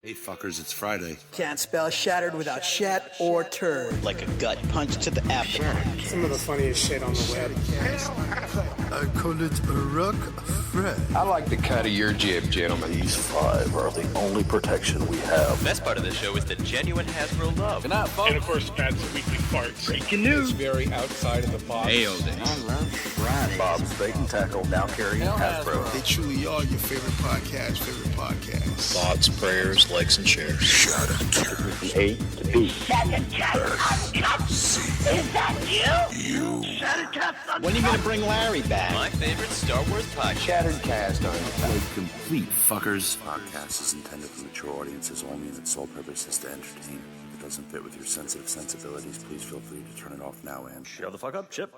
Hey fuckers, it's Friday. Can't spell shattered without shat or turd. Like a gut punch to the abdomen. Some of the funniest shit on the web. I call it a rock Fred. I like the cut of your jib, gentlemen. These five are the only protection we have. The best part of the show is the genuine Hasbro love. Good night, folks. And of course, Pat's weekly farts. Breaking news. It's very outside of the box. Bob's Bait and Tackle, now carrying Hasbro. They truly are your favorite podcast. Thoughts, prayers, likes, and shares. Shut up, A to B. Is that you? When are you going to bring Larry back? My favorite Star Wars podcast. Shattered cast on Like complete fuckers. Podcast is intended for mature audiences only, and its sole purpose is to entertain. If it doesn't fit with your sensitive sensibilities, please feel free to turn it off now and Shut the fuck up, Chip.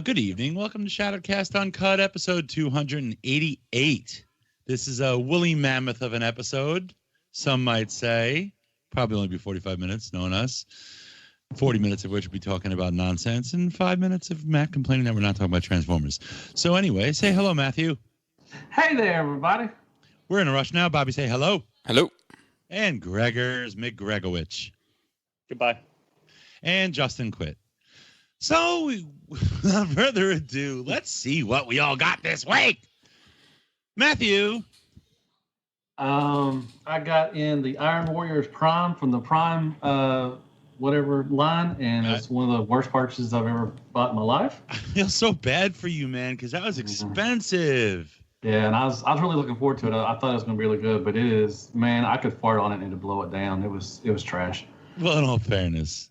Good evening. Welcome to Shadowcast Uncut, episode 288. This is a woolly mammoth of an episode, some might say. Probably only be 45 minutes, knowing us. 40 minutes of which we'll be talking about nonsense, and 5 minutes of Matt complaining that we're not talking about Transformers. So anyway, say hello, Matthew. Hey there, everybody. We're in a rush now. Bobby, say hello. Hello. And Gregors McGregowich. Goodbye. And Justin quit. So, without further ado, let's see what we all got this week. Matthew. I got in the Iron Warriors Prime from the Prime whatever line, and it's one of the worst purchases I've ever bought in my life. I feel so bad for you, man, because that was expensive. Yeah, and I was really looking forward to it. I thought it was going to be really good, but it is, man, I could fart on it and it'd blow it down. It was trash. Well, in all fairness,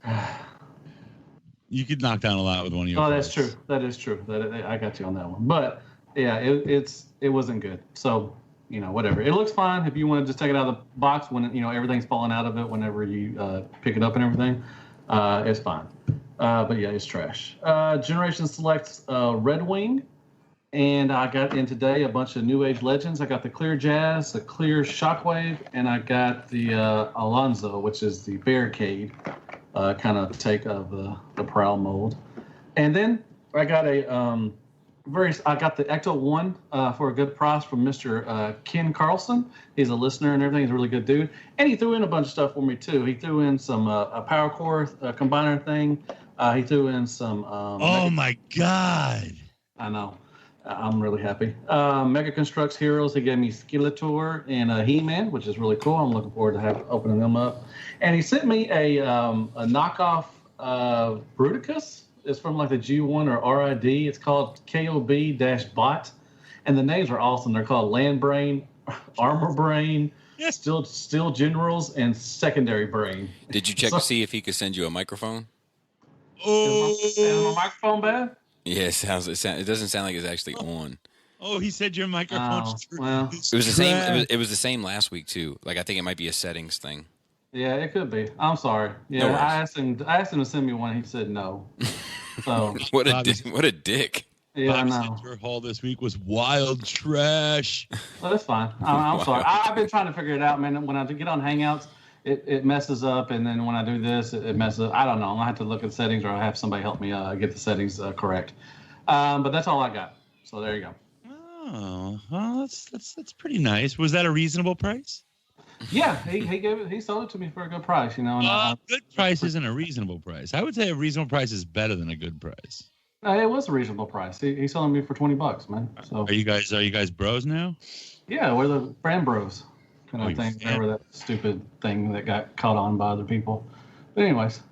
you could knock down a lot with one of your. Oh, that's true. That is true. I got you on that one. But yeah, it wasn't good. So, whatever. It looks fine if you want to just take it out of the box when everything's falling out of it. Whenever you pick it up and everything, it's fine. But yeah, it's trash. Generation selects Red Wing, and I got in today a bunch of New Age Legends. I got the Clear Jazz, the Clear Shockwave, and I got the Alonzo, which is the Barricade kind of take of the Prowl mold. And then I got I got the Ecto 1 for a good price from Mr. Ken Carlson. He's a listener and everything. He's a really good dude. And he threw in a bunch of stuff for me, too. He threw in some a Power Core combiner thing. He threw in some... oh, my God. I know. I'm really happy. Mega Constructs Heroes. He gave me Skeletor and He-Man, which is really cool. I'm looking forward to opening them up. And he sent me a knockoff Bruticus. It's from like the G1 or RID. It's called KOB-Bot. And the names are awesome. They're called Land Brain, Armor Brain, Steel Generals, and Secondary Brain. Did you check to see if he could send you a microphone? Is my microphone bad? Yeah, it doesn't sound like it's actually on. Oh, he said your microphone's well, it was the same. It was the same last week too. Like I think it might be a settings thing. Yeah, it could be. I'm sorry. Yeah, no I asked him to send me one. He said no. So what a dick. Yeah, Bob I know. said your haul this week was wild trash. Well, that's fine. I'm sorry. I've been trying to figure it out, man. When I get on Hangouts, it messes up, and then when I do this, it messes up. I don't know. I have to look at settings, or I have somebody help me get the settings correct. But that's all I got. So there you go. Oh, well, that's pretty nice. Was that a reasonable price? Yeah, he sold it to me for a good price, And good price isn't a reasonable price. I would say a reasonable price is better than a good price. It was a reasonable price. He sold it me for $20, man. So are you guys bros now? Yeah, we're the brand bros kind of thing. Remember that stupid thing that got caught on by other people. But anyways,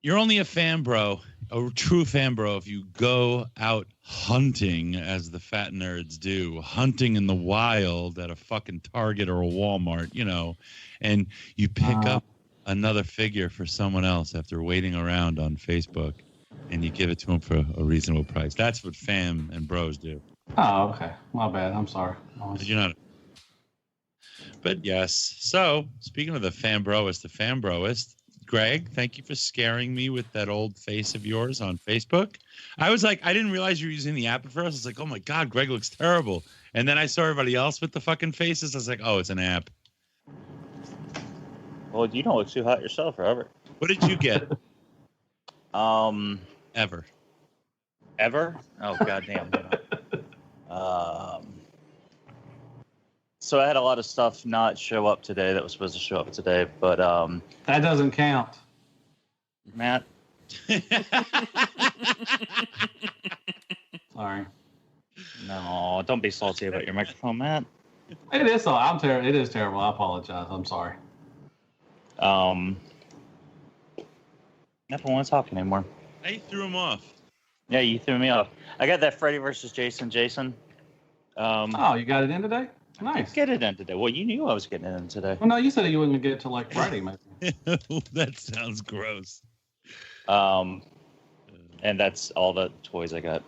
you're only a fan bro, a true fan bro, if you go out hunting, as the fat nerds do, hunting in the wild at a fucking Target or a Walmart, and you pick up another figure for someone else after waiting around on Facebook, and you give it to them for a reasonable price. That's what fam and bros do. Oh, okay. My bad. I'm sorry. Did you not? But yes. So, speaking of the fan broist, Greg, thank you for scaring me with that old face of yours on Facebook. I was like, I didn't realize you were using the app at first. I was like, oh my God, Greg looks terrible. And then I saw everybody else with the fucking faces. I was like, oh, it's an app. Well, you don't look too hot yourself, Robert. What did you get? Ever? Oh, goddamn. So I had a lot of stuff not show up today that was supposed to show up today, but that doesn't count. Matt. Sorry. No, don't be salty about your microphone, Matt. It is so. It is terrible. I apologize. I'm sorry. I don't want to talk anymore. I threw him off. Yeah, you threw me off. I got that Freddy versus Jason. Oh, you got it in today? Nice. Get it in today. Well, you knew I was getting it in today. Well, no, you said you wouldn't get it till like Friday, maybe. That sounds gross. And that's all the toys I got.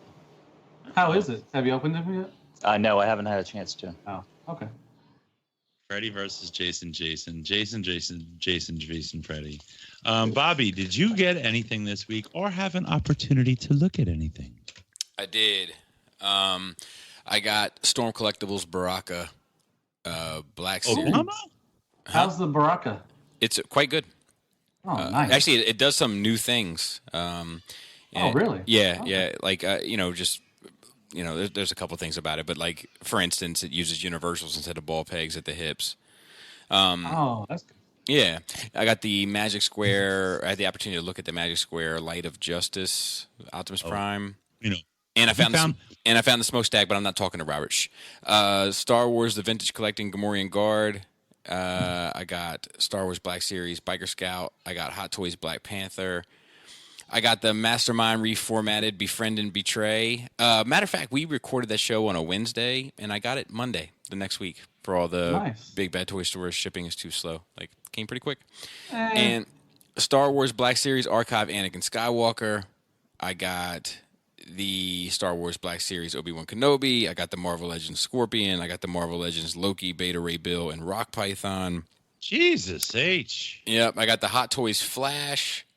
How is it? Have you opened them yet? No, I haven't had a chance to. Oh, okay. Freddy versus Jason, Freddy. Bobby, did you get anything this week or have an opportunity to look at anything? I did. I got Storm Collectibles Baraka Black Series. How's the Baraka? It's quite good. Oh, nice. Actually, it does some new things. Oh, really? Yeah, Oh. yeah. Like, there's a couple things about it, but like, for instance, it uses universals instead of ball pegs at the hips. That's good. Yeah, I got the Magic Square. I had the opportunity to look at the Magic Square Light of Justice Optimus Prime. And I found the smokestack, but I'm not talking to Robert. Star Wars: The Vintage Collecting Gamorrean Guard. I got Star Wars Black Series Biker Scout. I got Hot Toys Black Panther. I got the Mastermind reformatted Befriend and Betray. Matter of fact, we recorded that show on a Wednesday, and I got it Monday the next week for all the big bad toy stores. Shipping is too slow. Like, came pretty quick. And Star Wars Black Series Archive Anakin Skywalker. I got the Star Wars Black Series Obi-Wan Kenobi. I got the Marvel Legends Scorpion. I got the Marvel Legends Loki, Beta Ray Bill, and Rock Python. Jesus H. Yep, I got the Hot Toys Flash.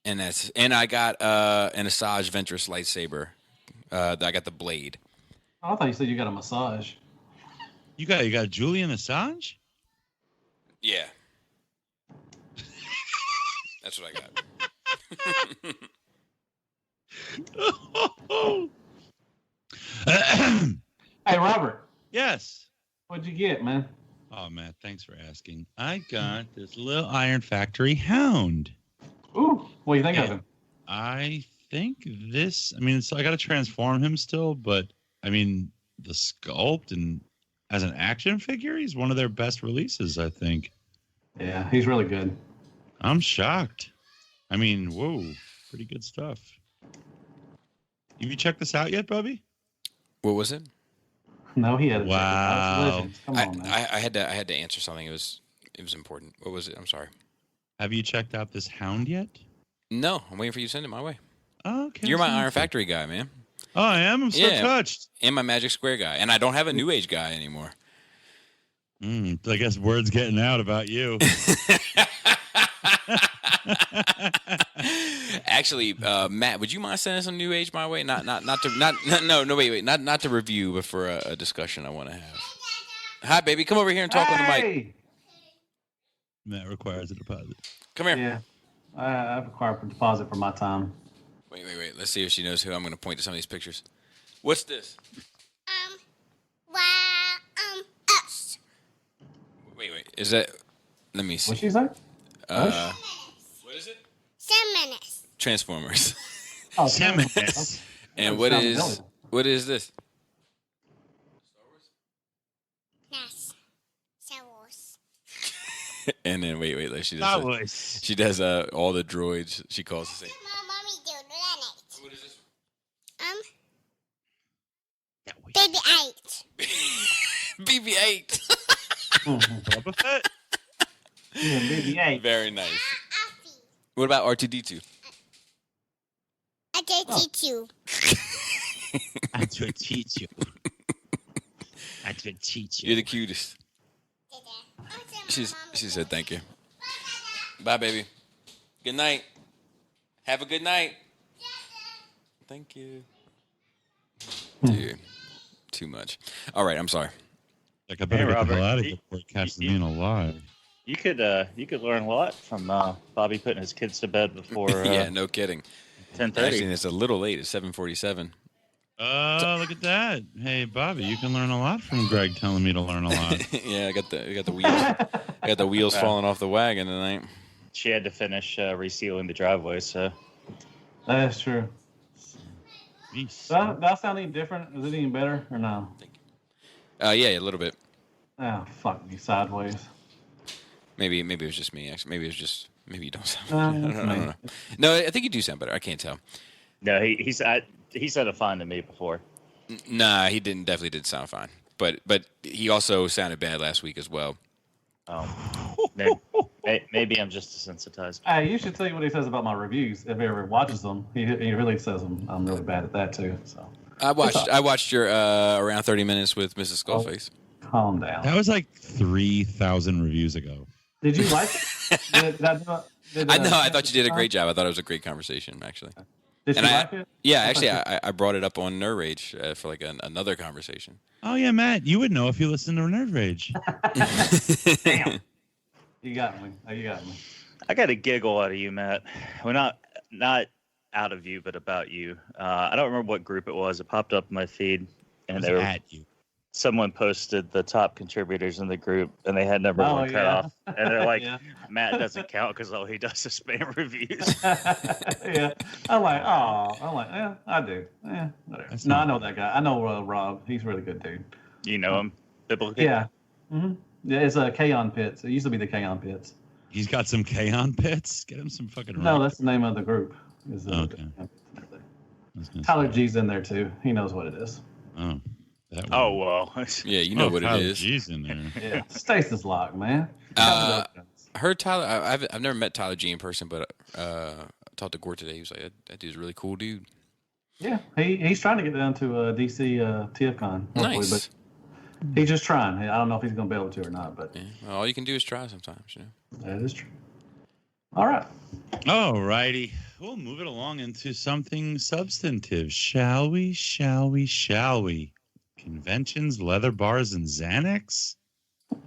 And I got an Asajj Ventress lightsaber. I got the blade. Oh, I thought you said you got a massage. You got Julian Assange? Yeah. That's what I got. Hey, Robert. Yes. What'd you get, man? Oh, Matt, thanks for asking. I got this little Iron Factory Hound. Ooh, what do you think of him? I think this, I got to transform him still, but the sculpt and as an action figure, he's one of their best releases, I think. Yeah, he's really good. I'm shocked. Whoa, pretty good stuff. Have you checked this out yet, Bubby? What was it? No, he had. Wow. Come on, man. I had to answer something. It was important. What was it? I'm sorry. Have you checked out this Hound yet? No, I'm waiting for you to send it my way. Okay. You're my Iron Factory guy, man. Oh, I am? I'm so touched. And my Magic Square guy. And I don't have a New Age guy anymore. I guess word's getting out about you. Actually, Matt, would you mind sending some New Age my way? Not to review, but for a discussion I want to have. Hi, baby. Come over here and talk on the mic. Matt requires a deposit. Come here. Yeah, I require a deposit for my time. Wait. Let's see if she knows who. I'm going to point to some of these pictures. What's this? Us. Wait. Is that? Let me see. What'd she say? What is it? 7 minutes. Transformers. Oh, 7 minutes. And what is this? Yes. Star Wars. And then wait. She Star does. Wars. She does all the droids. She calls the same. Mommy do that. What is this? Baby 8. BB-8. Boba Fett? Yeah, baby 8. Very nice. What about R2D2? I did teach you. I will teach you. I will teach you. You're the cutest. She said thank you. Bye, baby. Good night. Have a good night. Thank you. Dude, too much. All right, I'm sorry. Like, I better get Robert, the hell out of here before it catches me in a lie. You could learn a lot from Bobby putting his kids to bed before Yeah, no kidding. 10:30. Actually, it's a little late. It's 7:47. Oh, look at that! Hey, Bobby, you can learn a lot from Greg telling me to learn a lot. Yeah, I got the wheels. I got the wheels falling off the wagon tonight. She had to finish resealing the driveway, so. That's true. Does that sound any different? Is it any better or no? Yeah, a little bit. Oh, fuck me sideways. Maybe it was just me. Actually, maybe you don't sound. I don't know. No, I think you do sound better. I can't tell. No, he sounded fine to me before. Nah, he definitely didn't sound fine. But he also sounded bad last week as well. Oh, maybe I'm just desensitized. Hey, you should tell you what he says about my reviews. If he ever watches them, he really says I'm really bad at that too. So I watched your around 30 minutes with Mrs. Skullface. Oh, calm down. That was like 3,000 reviews ago. Did you like it? I know. I thought you did a great job. I thought it was a great conversation, actually. Did you like it? Yeah, actually, I brought it up on Nerd Rage for like another conversation. Oh yeah, Matt, you would know if you listened to Nerd Rage. Damn. You got me. You got me. I got a giggle out of you, Matt. Well, not out of you, but about you. I don't remember what group it was. It popped up in my feed, and they were at you. Someone posted the top contributors in the group, and they had number one cut off. And they're like, Matt doesn't count because all he does is spam reviews. Yeah. I'm like, yeah, I do. Yeah, whatever. I know that guy. I know Rob. He's a really good dude. You know him? Biblically? Yeah. Mm-hmm. Yeah, it's a K-On Pits. It used to be the K-On Pits. He's got some K-On Pits? Get him some fucking No, that's the name of the group. Okay. Tyler G's in there, too. He knows what it is. Oh. Oh, well. Yeah, you know what it is. G's in there. Yeah. Stasis Lock, man. I heard Tyler. I've never met Tyler G in person, but I talked to Gort today. He was like, that dude's a really cool dude. Yeah, he's trying to get down to DC TFCon. Nice. But he's just trying. I don't know if he's going to be able to or not. But well, all you can do is try sometimes. You know. That is true. All right. All righty. We'll move it along into something substantive. Shall we? Shall we? Shall we? Conventions, leather bars, and Xanax?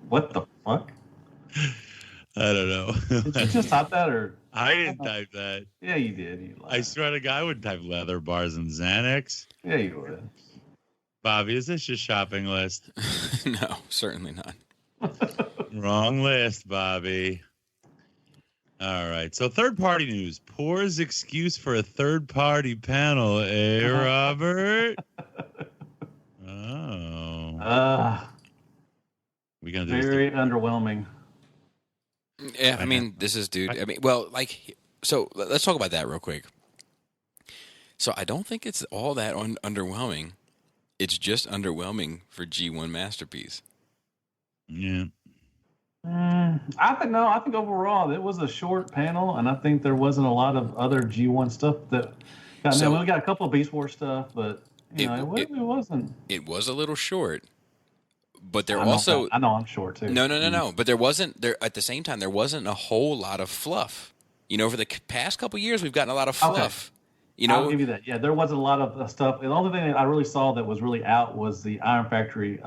What the fuck? I don't know. Did you just type that, or I didn't type that? Yeah, you did. I swear to God, I would type leather bars and Xanax. Yeah, you would. Bobby, is this your shopping list? No, certainly not. Wrong list, Bobby. All right. So third-party news. Poor's excuse for a third-party panel, Robert? Oh. We gonna do very underwhelming. Yeah, I mean, this is, dude. I mean, well, like, so let's talk about that real quick. So I don't think it's all that underwhelming. It's just underwhelming for G1 Masterpiece. Yeah. I think overall it was a short panel, and I think there wasn't a lot of other G1 stuff that. I mean, we got a couple of Beast Wars stuff, but it wasn't. It was a little short, but there I know I'm short too. No. But there wasn't there at the same time. There wasn't a whole lot of fluff. You know, over the past couple of years, we've gotten a lot of fluff. Okay. You know, I'll give you that. Yeah, there wasn't a lot of stuff. The only thing that I really saw that was really out was the Iron Factory.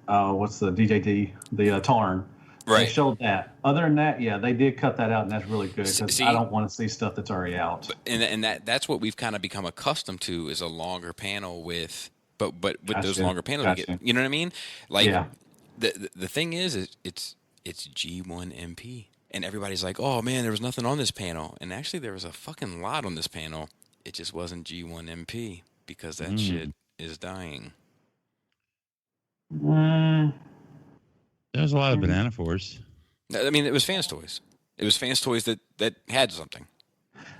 What's the DJD? The Tarn. Right. They showed that. Other than that, yeah, they did cut that out, and that's really good because I don't want to see stuff that's already out. And that's what we've kind of become accustomed to is a longer panel with, but with those longer panels, you know what I mean? Like the thing is it's G1 MP, and everybody's like, oh man, there was nothing on this panel, and actually there was a fucking lot on this panel. It just wasn't G1 MP because that shit is dying. There's a lot of Banana Force. I mean, it was Fans Toys. It was Fans Toys that had something.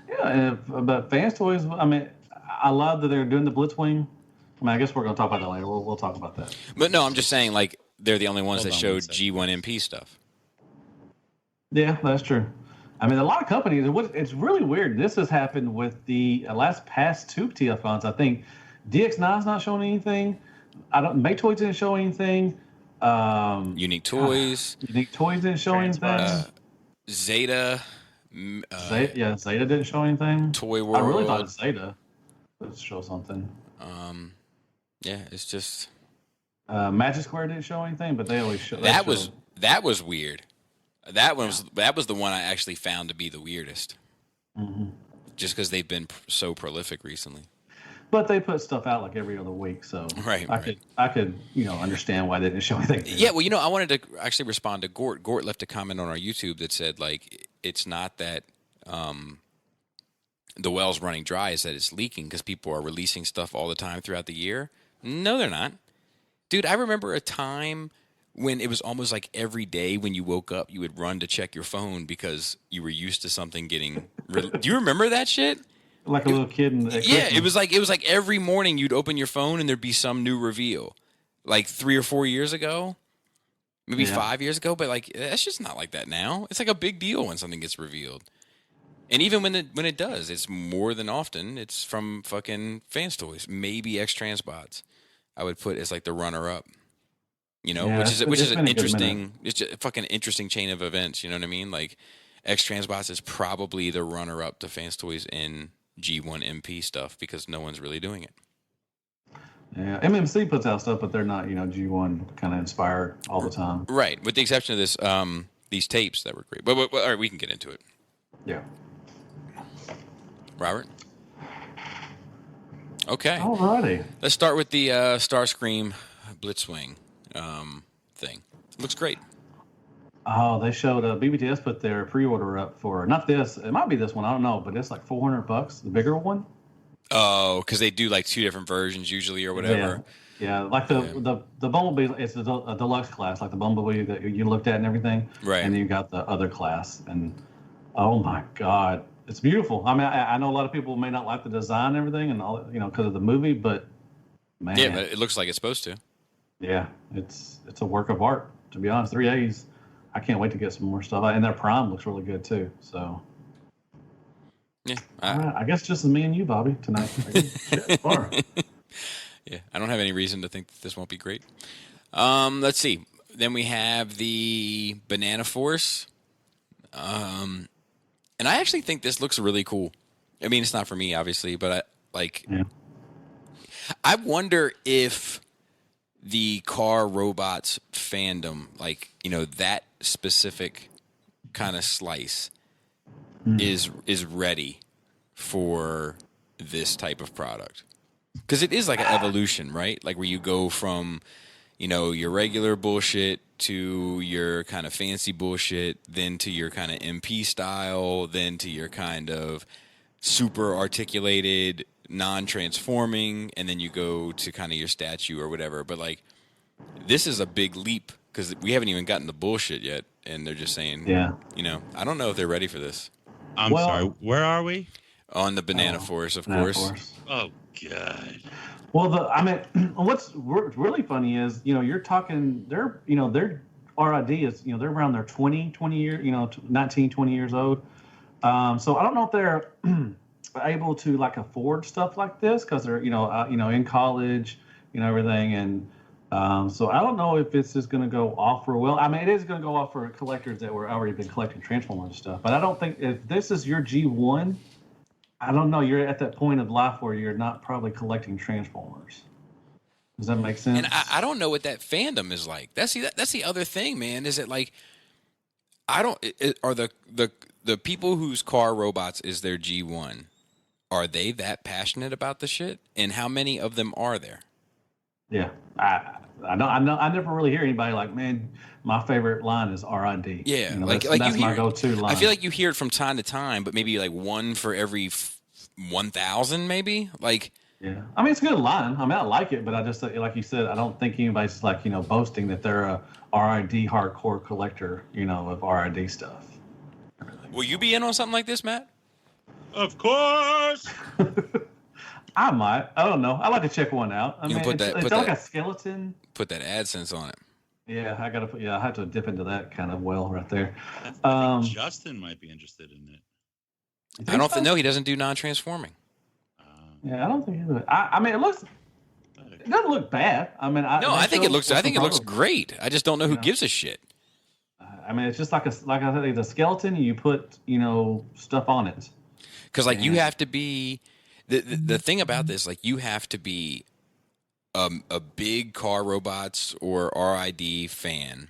Yeah, but Fans Toys, I mean, I love that they're doing the Blitzwing. I mean, I guess we're going to talk about that later. We'll talk about that. But no, I'm just saying, like, they're the only ones that showed G1 MP stuff. Yeah, that's true. I mean, a lot of companies, it's really weird. This has happened with the past two TFCons. I think DX9's not showing anything. Make Toys didn't show anything. Unique Toys. Unique Toys didn't show anything. Zeta. Zeta didn't show anything. Toy World. I really thought Zeta would show something. Yeah, it's just. Magic Square didn't show anything, but they always show. That was weird. That was the one I actually found to be the weirdest. Mm-hmm. just because they've been so prolific recently. But they put stuff out like every other week, so I could understand why they didn't show anything. Yeah, well, I wanted to actually respond to Gort. Gort left a comment on our YouTube that said, like, it's not that the well's running dry, is that it's leaking because people are releasing stuff all the time throughout the year. No, they're not. Dude, I remember a time when it was almost like every day when you woke up, you would run to check your phone because you were used to something getting... Do you remember that shit? Like a little kid. Yeah, it was like every morning you'd open your phone and there'd be some new reveal. Like 3 or 4 years ago, maybe 5 years ago, but like that's just not like that now. It's like a big deal when something gets revealed. And even when it does, it's more than often it's from fucking Fans Toys, maybe X-Transbots. I would put as like the runner up. Which is an interesting, it's just a fucking interesting chain of events, you know what I mean? Like X-Transbots is probably the runner up to Fans Toys in G1 MP stuff because no one's really doing it. Yeah, MMC puts out stuff, but they're not, G1 kind of inspired all the time. Right, with the exception of this, these tapes that were great. But all right, we can get into it. Yeah. Robert? Okay. Alrighty. Let's start with the Starscream Blitzwing thing. It looks great. Oh, they showed BBTS put their pre-order up for not this. It might be this one. I don't know, but it's like $400, the bigger one. Oh, because they do like 2 different versions usually or whatever. Yeah, like the Bumblebee. It's a deluxe class, like the Bumblebee that you looked at and everything. Right. And then you got the other class, and oh my God, it's beautiful. I mean, I know a lot of people may not like the design and everything, and all because of the movie, but man, yeah, but it looks like it's supposed to. Yeah, it's a work of art. To be honest, 3A's. I can't wait to get some more stuff. And their Prime looks really good too. So, yeah. All right. I guess just me and you, Bobby, tonight. Yeah, I don't have any reason to think that this won't be great. Let's see. Then we have the Banana Force. And I actually think this looks really cool. I mean, it's not for me, obviously, but I wonder if the car robots fandom, like, that specific kind of slice is ready for this type of product. Because it is like an evolution, right? Like where you go from, your regular bullshit to your kind of fancy bullshit, then to your kind of MP style, then to your kind of super articulated, non-transforming, and then you go to kind of your statue or whatever. But like, this is a big leap because we haven't even gotten the bullshit yet, and they're just saying, I don't know if they're ready for this. I'm sorry, where are we? On the Banana Force, of course. Oh God. Well, what's really funny is, you're talking, their RID is, they're around their 20 year, 19, 20 years old. So I don't know if they're able to like afford stuff like this because they're, in college, everything. And so I don't know if this is going to go off for well. I mean, it is going to go off for collectors that were already been collecting Transformers and stuff. But I don't think if this is your G1, I don't know. You're at that point of life where you're not probably collecting Transformers. Does that make sense? And I don't know what that fandom is like. That's the other thing, man. Is it like are the people whose car robots is their G1? Are they that passionate about the shit? And how many of them are there? Yeah, I know. I never really hear anybody like, man, my favorite line is RID. Yeah, that's my go-to line. I feel like you hear it from time to time, but maybe like one for every 1,000, maybe. Like, yeah, I mean, it's a good line. I mean, I like it, but I just, like you said, I don't think anybody's like, boasting that they're a RID hardcore collector, of RID stuff. Will you be in on something like this, Matt? Of course. I might. I don't know. I like to check one out. I mean, it's like a skeleton. Put that AdSense on it. Yeah, I gotta. I have to dip into that kind of well right there. I think Justin might be interested in it. I don't think. No, he doesn't do non-transforming. Yeah, I don't think he would. I mean, it doesn't look bad. I mean, I think it looks. I think it looks great. I just don't know who gives a shit. I mean, it's just like I said, it's a skeleton. And you put stuff on it. Because like you have to be. The thing about this, like you have to be a big car robots or RID fan,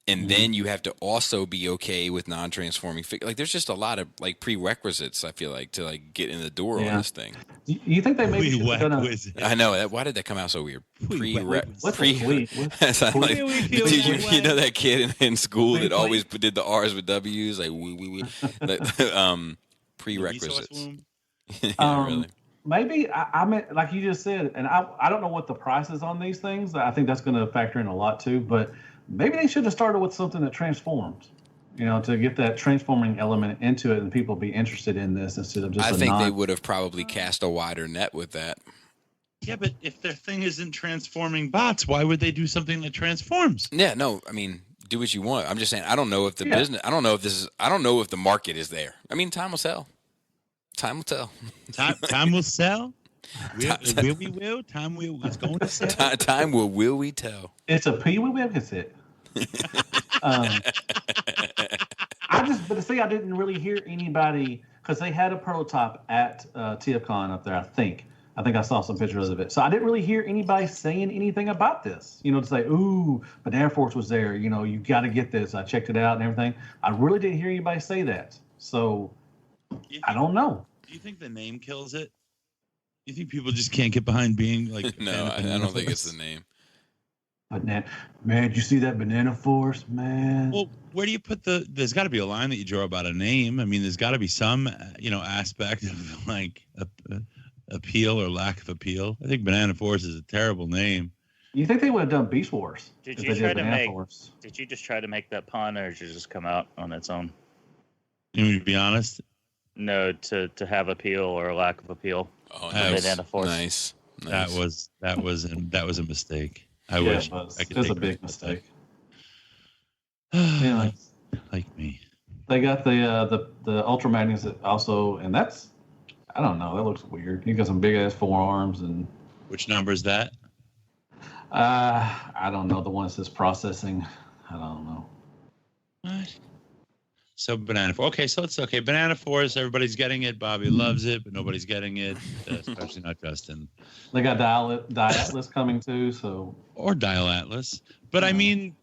And then you have to also be okay with non-transforming figures. Like, there's just a lot of like prerequisites. I feel like to like get in the door on this thing. You think they maybe should have done I know. Why did that come out so weird? You know that kid in school that always did the R's with W's, like prerequisites. Really. Maybe I meant, like you just said, and I don't know what the price is on these things. I think that's going to factor in a lot too. But maybe they should have started with something that transforms. To get that transforming element into it and people be interested in this instead of just. I think they would have probably cast a wider net with that. Yeah, but if their thing isn't transforming bots, why would they do something that transforms? Yeah, no, I mean, do what you want. I'm just saying, I don't know if the business. I don't know if the market is there. I mean, time will tell. Time will tell. Time will sell. We will. Time will. It's going to sell. Time will we tell. It's a Wequisite. I didn't really hear anybody because they had a prototype at TFCon up there. I think I saw some pictures of it. So I didn't really hear anybody saying anything about this. To say, "Ooh, Banana Force was there." You got to get this. I checked it out and everything. I really didn't hear anybody say that. So I don't know. Do you think the name kills it? You think people just can't get behind being like? No, I don't think it's the name. Man, did you see that Banana Force, man? Well, where do you put there's got to be a line that you draw about a name. I mean, there's got to be some, aspect of like appeal or lack of appeal. I think Banana Force is a terrible name. You think they would have done Beast Wars? Did you just try to make that pun, or did it just come out on its own? You mean to be honest? No, to have appeal or lack of appeal. Oh, nice. Banana Force. Nice. That was a mistake. I wish I could. It was a big mistake. Like me. They got the Ultra Magnets also, and that's, I don't know, that looks weird. He got some big ass forearms and. Which number is that? I don't know. The one that says processing. I don't know. What? So Banana Force. Okay, so it's okay. Banana Force. Everybody's getting it. Bobby loves it, but nobody's getting it, especially not Justin. They got Dial Atlas coming too, so. Or Dial Atlas, but I mean,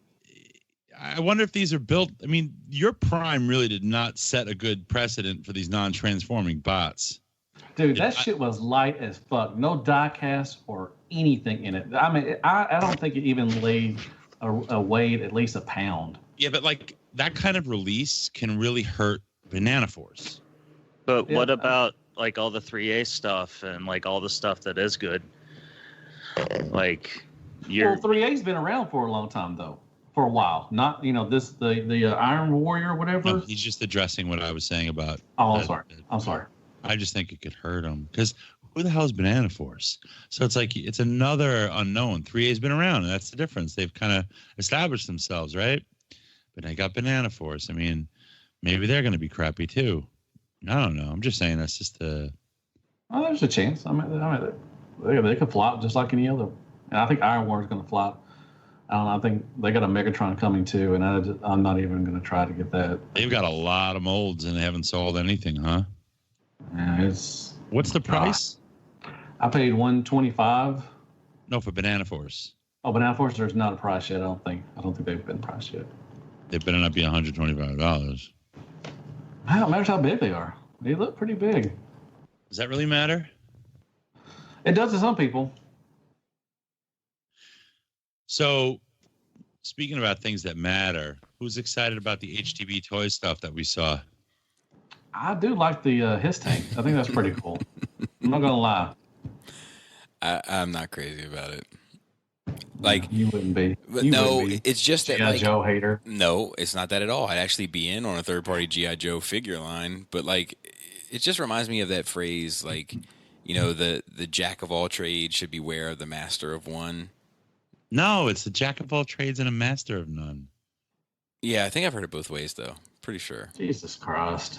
I wonder if these are built. I mean, your Prime really did not set a good precedent for these non-transforming bots. Dude, that shit was light as fuck. No die cast or anything in it. I mean, I don't think it even weighed at least a pound. Yeah, but like that kind of release can really hurt Banana Force. But what about like all the 3A stuff and like all the stuff that is good? Like, well, 3A's been around for a long time though, for a while. Not the Iron Warrior or whatever. No, he's just addressing what I was saying about. Oh, I'm sorry. I just think it could hurt him because who the hell is Banana Force? So it's like it's another unknown. 3A's been around, and that's the difference. They've kind of established themselves, right? But I got Banana Force. I mean, maybe they're going to be crappy too. I don't know. I'm just saying that's just a. Oh, there's a chance. I mean, they could flop just like any other. And I think Iron War is going to flop. I don't know. I think they got a Megatron coming too, and I'm not even going to try to get that. They've got a lot of molds, and they haven't sold anything, huh? Yeah, What's the price? I paid $125. No, for Banana Force. Oh, Banana Force, there's not a price yet. I don't think they've been priced yet. They better not be $125. It matters how big they are. They look pretty big. Does that really matter? It does to some people. So, speaking about things that matter, who's excited about the HTB toy stuff that we saw? I do like the his tank. I think that's pretty cool. I'm not gonna lie. I'm not crazy about it. Like, you wouldn't be. It's just that G.I. Joe hater. No, it's not that at all. I'd actually be in on a third-party G.I. Joe figure line, but like, it just reminds me of that phrase, like, the jack of all trades should beware of the master of one. No, it's the jack of all trades and a master of none. Yeah, I think I've heard it both ways, though. Pretty sure. Jesus Christ.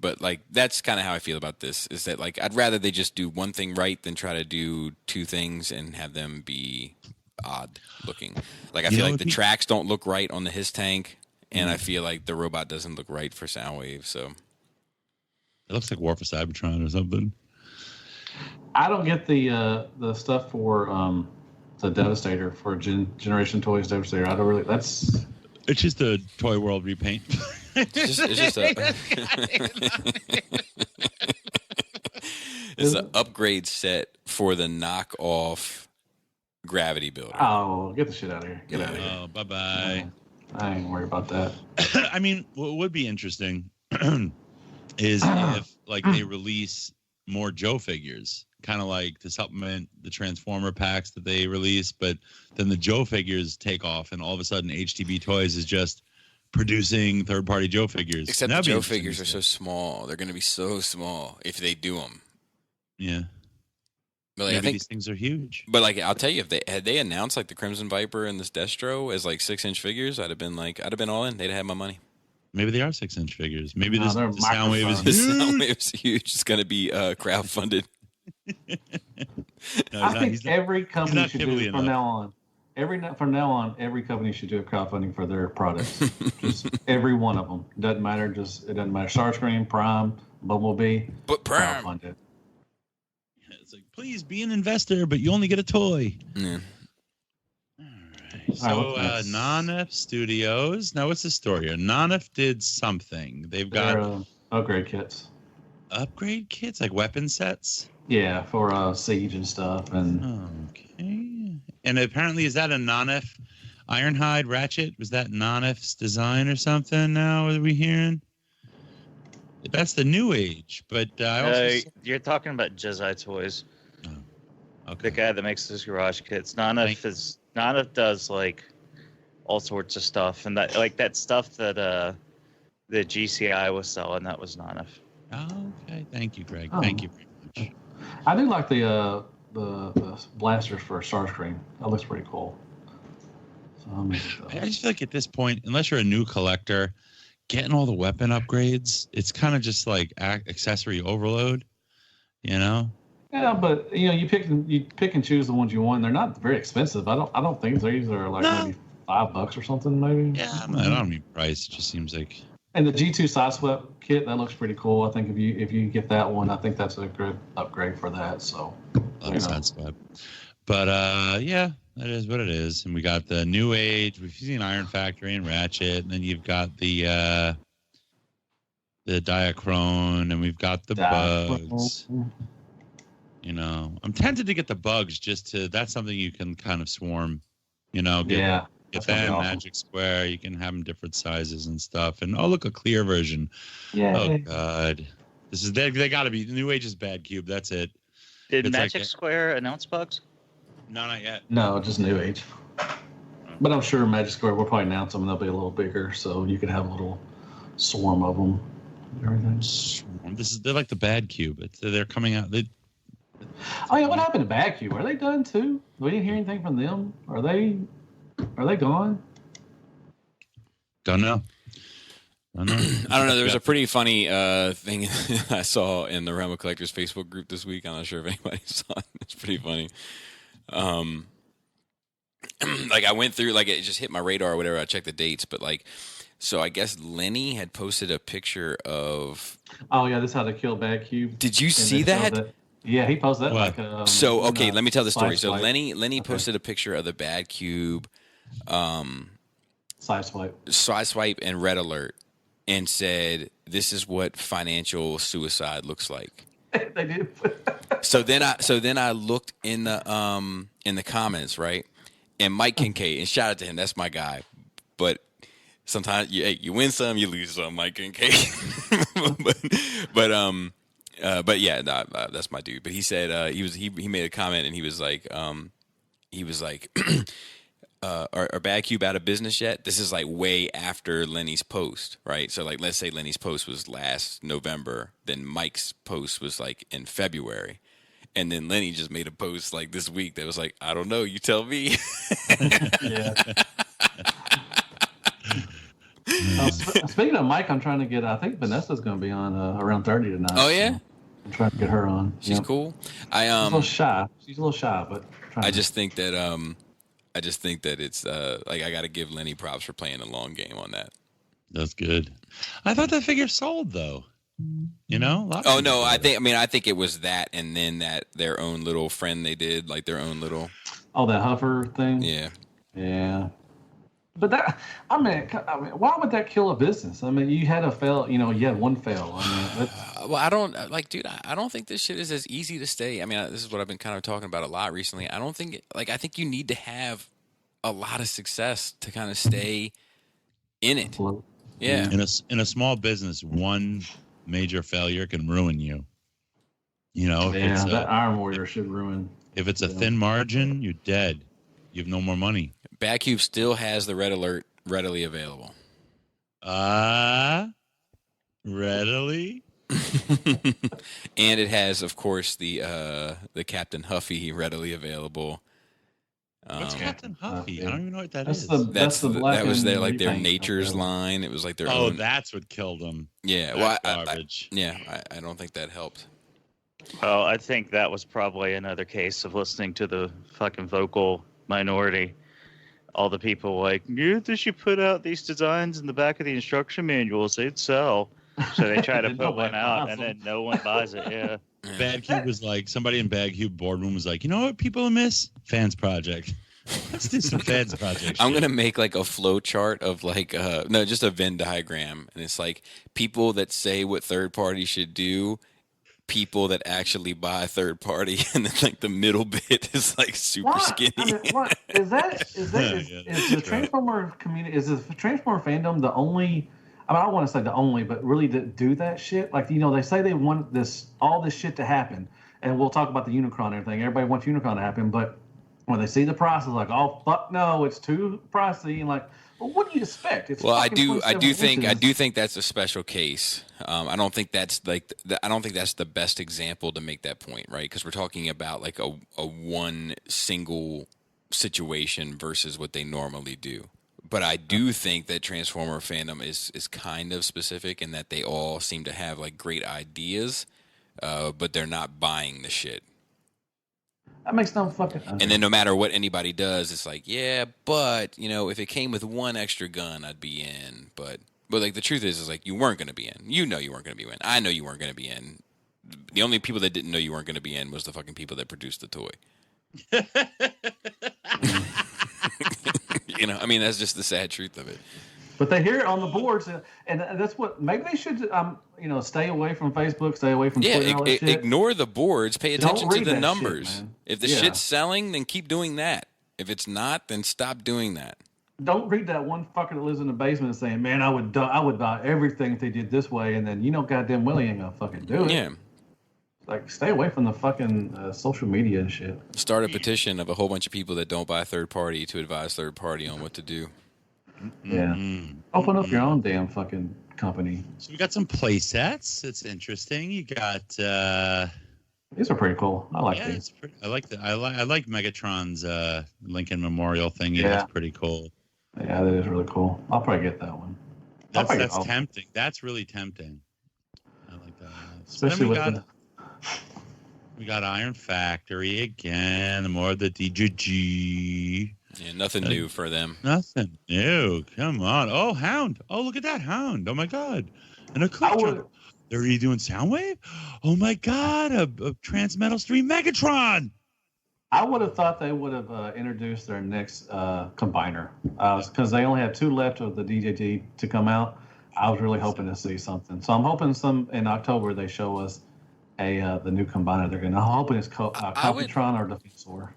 But like, that's kind of how I feel about this. Is that like, I'd rather they just do one thing right than try to do two things and have them be odd looking. Like, I feel like the tracks don't look right on the his tank, and I feel like the robot doesn't look right for Soundwave. So it looks like War for Cybertron or something. I don't get the stuff for the Devastator, for Generation Toys Devastator. I don't really. It's just a Toy World repaint. It's just it's an upgrade set for the knockoff Gravity Builder. Oh, get the shit out of here. Get out of here. Oh, bye-bye. I ain't worried about that. I mean, what would be interesting is if like they release more Joe figures, kind of like to supplement the Transformer packs that they release, but then the Joe figures take off and all of a sudden HTB Toys is just producing third-party Joe figures. Except the Joe figures are so small. They're going to be so small if they do them. Yeah. But like, Maybe I think these things are huge. But like, I'll tell you, if they announced like the Crimson Viper and this Destro as like 6-inch figures, I'd have been all in. They'd have had my money. Maybe they are 6-inch figures. Maybe the they're sound wave is The huge. sound wave's huge. It's going to be crowdfunded. No, I think every company not should do Ghibli it from now on. From now on, every company should do a crowdfunding for their products. Just every one of them. Doesn't matter. It doesn't matter. Starscream, Prime, Bumblebee. But Prime. Crowdfund it. It's like, please be an investor, but you only get a toy. Yeah. All right. So, Non-F Studios. Now, what's the story here? Non-F did something. They've got upgrade kits. Upgrade kits, like weapon sets? Yeah, for Siege and stuff. And okay. And apparently, is that a Non-F Ironhide Ratchet? Was that Non-F's design or something now? Are we hearing? That's the new age, but you're talking about Jedi Toys. Oh, okay. The guy that makes those garage kits. Non-F does like all sorts of stuff, and that stuff that the GCI was selling, that was Non-F. Oh, okay. Thank you, Greg. Thank you very much. I do like the blasters for Starscream. That looks pretty cool. So I just feel like at this point, unless you're a new collector, getting all the weapon upgrades, it's kind of just like accessory overload, you know? Yeah, but you pick and choose the ones you want. They're not very expensive. I don't think these are like maybe $5 or something, maybe. Yeah, I don't mean price. It just seems like. And the G2 Sideswept kit, that looks pretty cool. I think if you get that one, I think that's a good upgrade for that. So. Sideswept. But yeah, that is what it is. And we got the New Age. We've seen Iron Factory and Ratchet, and then you've got the Diachrone, and we've got the Bugs. I'm tempted to get the Bugs that's something you can kind of swarm, get them, awesome. Magic Square, you can have them different sizes and stuff. And look, a clear version. Yeah. Oh God. They gotta be, the New Age is Bad Cube, that's it. Did Magic Square announce Bugs? No, not yet. No, just New Age. But I'm sure Magic Square will probably announce them and they'll be a little bigger, so you can have a little swarm of them. Everything. They're like the Bad Cube. They're coming out. Oh yeah, what happened to Bad Cube? Are they done too? We didn't hear anything from them. Are they gone? Don't know. I don't know. There was a pretty funny thing I saw in the Realm of Collectors Facebook group this week. I'm not sure if anybody saw it. It's pretty funny. Like I went through, like it just hit my radar or whatever. I checked the dates, but so I guess Lenny had posted a picture of. Oh yeah, this is how they kill Bad Cube. Did you see that? Yeah, he posted that. Let me tell the story. So Lenny posted a picture of the Bad Cube, Sideswipe, and Red Alert, and said, "This is what financial suicide looks like." They did. So then I looked in the comments, right, and Mike Kincaid, and shout out to him, that's my guy, but. Sometimes you win some, you lose some, Mike Kincaid. but yeah, that's my dude. But he said he made a comment and he was like, are Bad Cube out of business yet? This is like way after Lenny's post, right? So like, let's say Lenny's post was last November, then Mike's post was like in February, and then Lenny just made a post like this week that was like, I don't know, you tell me. Yeah. Speaking of Mike, I'm trying to get. I think Vanessa's going to be on around 30 tonight. Oh yeah, so I'm trying to get her on. She's cool. She's a little shy. But I just think that it's like I got to give Lenny props for playing a long game on that. That's good. I thought that figure sold though. Oh no, I think it was that, and then that their own little friend they did, like their own little. Oh, that Huffer thing. Yeah. Yeah. But that, I mean, why would that kill a business? I mean, you had a fail, you had one fail. I mean, well, I don't dude. I don't think this shit is as easy to stay. I mean, this is what I've been kind of talking about a lot recently. I don't think I think you need to have a lot of success to kind of stay in it. Yeah. In a small business, one major failure can ruin you. That Iron Warrior should ruin. If it's a thin margin, you're dead. You have no more money. Badcube still has the red alert readily available. Readily? And it has, of course, the Captain Huffy readily available. What's Captain Huffy? I don't even know what that is. That was their Nature's line. It was like their own. Oh, that's what killed them. Yeah, well, garbage. I don't think that helped. Well, I think that was probably another case of listening to the fucking vocal minority. All the people like, they should put out these designs in the back of the instruction manuals. They'd sell. So they try to put one out, and then no one buys it. Yeah. Badcube was like, somebody in Badcube boardroom was like, you know what people miss? Fans Project. Let's do some Fans Project. I'm gonna make like a flow chart of just a Venn diagram, and it's like people that say what third party should do, people that actually buy third party, and then like the middle bit is like super skinny. I mean, what is the Transformer community? Is the Transformer fandom the only? I mean, I don't want to say the only, but really to do that shit. Like, they say they want all this shit to happen, and we'll talk about the Unicron and everything. Everybody wants Unicron to happen, but when they see the price, it's like, oh fuck no, it's too pricey. And like, well, what do you expect? It's I do think that's a special case. I don't think that's the best example to make that point, right? Because we're talking about like a one single situation versus what they normally do. But I do think that Transformer fandom is kind of specific in that they all seem to have like great ideas, but they're not buying the shit. That makes no fucking sense. And then no matter what anybody does, it's like, yeah, but if it came with one extra gun, I'd be in. But like the truth is like you weren't going to be in. You know you weren't going to be in. I know you weren't going to be in. The only people that didn't know you weren't going to be in was the fucking people that produced the toy. I mean, that's just the sad truth of it. But they hear it on the boards, and that's what maybe they should, stay away from Facebook, stay away from Twitter. All that shit. Ignore the boards. Pay attention to the numbers. Shit, if the shit's selling, then keep doing that. If it's not, then stop doing that. Don't read that one fucker that lives in the basement and saying, "Man, I would buy everything if they did this way," and then goddamn well he ain't gonna fucking do it. Yeah. Like, stay away from the fucking social media and shit. Start a petition of a whole bunch of people that don't buy third party to advise third party on what to do. Yeah. Open up your own damn fucking company. So we got some play sets. It's interesting. You got these are pretty cool. I like these. I like Megatron's Lincoln Memorial thing. Yeah, that's pretty cool. Yeah, that is really cool. I'll probably get that one. That's tempting. That's really tempting. I like that. Especially we got Iron Factory again. More of the DJG. Yeah, nothing new for them. Nothing new. Come on. Oh, Hound. Oh, look at that Hound. Oh, my God. And a Click. They're already doing Soundwave? Oh, my God. A Transmetals 3 Megatron. I would have thought they would have introduced their next combiner. Because they only have 2 left of the DJG to come out. I was really hoping to see something. So I'm hoping in October they show us the new combiner they're going to. I'm hoping it's Computron or Defensor.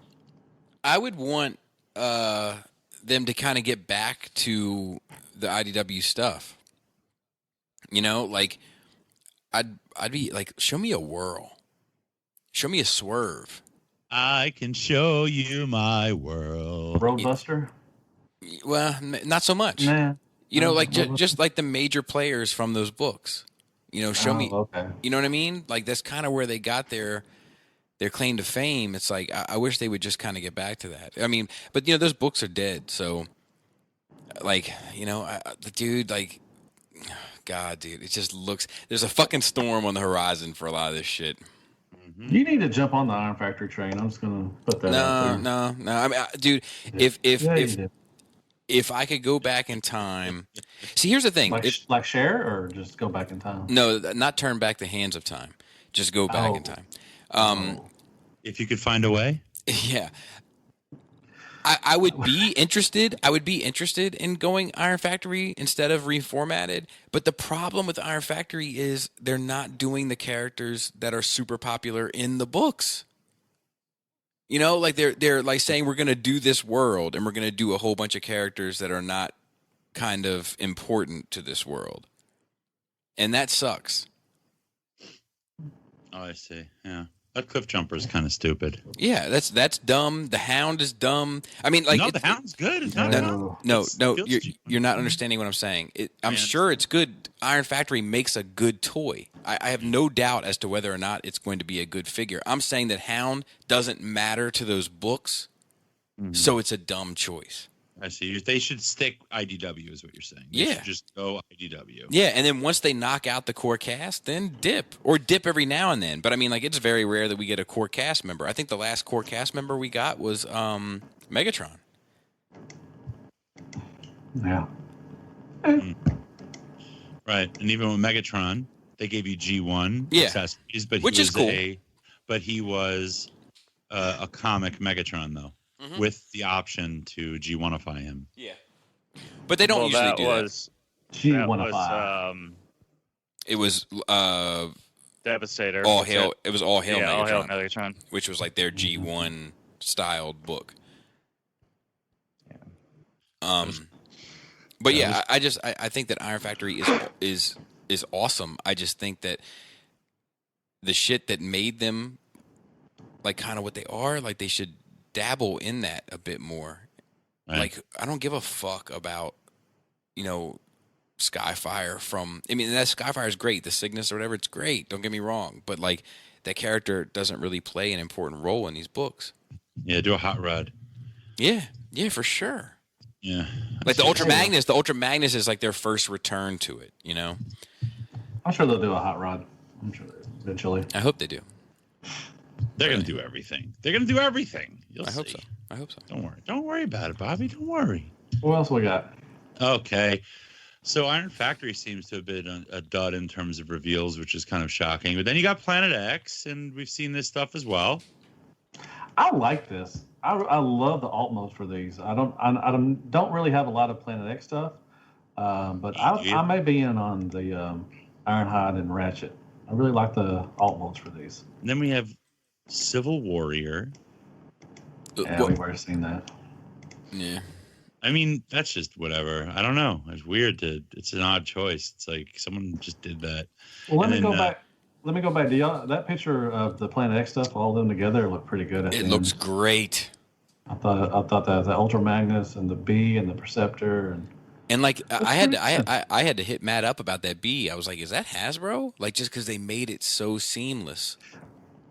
I would want them to kind of get back to the IDW stuff. Like I'd be like, show me a whirl, show me a swerve. I can show you my world. Roadbuster. Well, not so much. Nah. Like just like the major players from those books. Show me. Okay. You know what I mean? Like that's kind of where they got their claim to fame. It's like I wish they would just kind of get back to that. I mean, but those books are dead. So, like the dude, like, God, dude, it just looks. There's a fucking storm on the horizon for a lot of this shit. You need to jump on the Iron Factory train. I'm just gonna put that. No. I mean, dude, if I could go back in time, see, here's the thing: like share or just go back in time. No, not turn back the hands of time. Just go back in time. If you could find a way. Yeah. I would be interested. I would be interested in going Iron Factory instead of reformatted. But the problem with Iron Factory is they're not doing the characters that are super popular in the books. You know, like they're like saying we're going to do this world and we're going to do a whole bunch of characters that are not kind of important to this world, and that sucks. Oh, I see. Yeah. That cliff jumper is kind of stupid. Yeah, that's dumb. The Hound is dumb. I mean, like, no, the Hound's good. It's not no. You're not understanding what I'm saying. I'm sure it's good. Iron Factory makes a good toy. I have no doubt as to whether or not it's going to be a good figure. I'm saying that Hound doesn't matter to those books, so it's a dumb choice. I see. They should stick IDW, is what you're saying. They should just go IDW. Yeah, and then once they knock out the core cast, then dip every now and then. But I mean, like, it's very rare that we get a core cast member. I think the last core cast member we got was Megatron. Yeah. Right, and even with Megatron, they gave you G1 accessories, but which is cool. But he was a comic Megatron, though. With the option to G1ify him. Yeah. But they don't usually do that. G1ify. It was Devastator. All Hail. It was All Hail Megatron. All Hail Megatron. Which was like their G1 styled book. But yeah, I think that Iron Factory is awesome. I just think that the shit that made them like kind of what they are, like they should dabble in that a bit more. Right. Like, I don't give a fuck about, Skyfire from... I mean, that Skyfire is great. The Cygnus or whatever, it's great. Don't get me wrong. But, like, that character doesn't really play an important role in these books. Yeah, do a Hot Rod. Yeah, for sure. Yeah. Like, the Ultra Magnus. The Ultra Magnus is, like, their first return to it, I'm sure they'll do a Hot Rod. I'm sure eventually. I hope they do. They're going to do everything. They're going to do everything. I hope so. Don't worry. Don't worry about it, Bobby. Don't worry. What else we got? Okay. So Iron Factory seems to have been a dud in terms of reveals, which is kind of shocking. But then you got Planet X, and we've seen this stuff as well. I like this. I love the alt modes for these. I don't really have a lot of Planet X stuff, but I may be in on the Ironhide and Ratchet. I really like the alt modes for these. And then we have Civil Warrior. Yeah, we've already seen that. Yeah. I mean, that's just whatever. I don't know. It's weird. It's an odd choice. It's like someone just did that. Well, let me go back. Let me go back. Do y'all, that picture of the Planet X stuff, all of them together, look pretty good. It looks great. I thought that the Ultra Magnus and the B and the Perceptor and like I had to hit Matt up about that B. I was like, is that Hasbro? Like, just because they made it so seamless.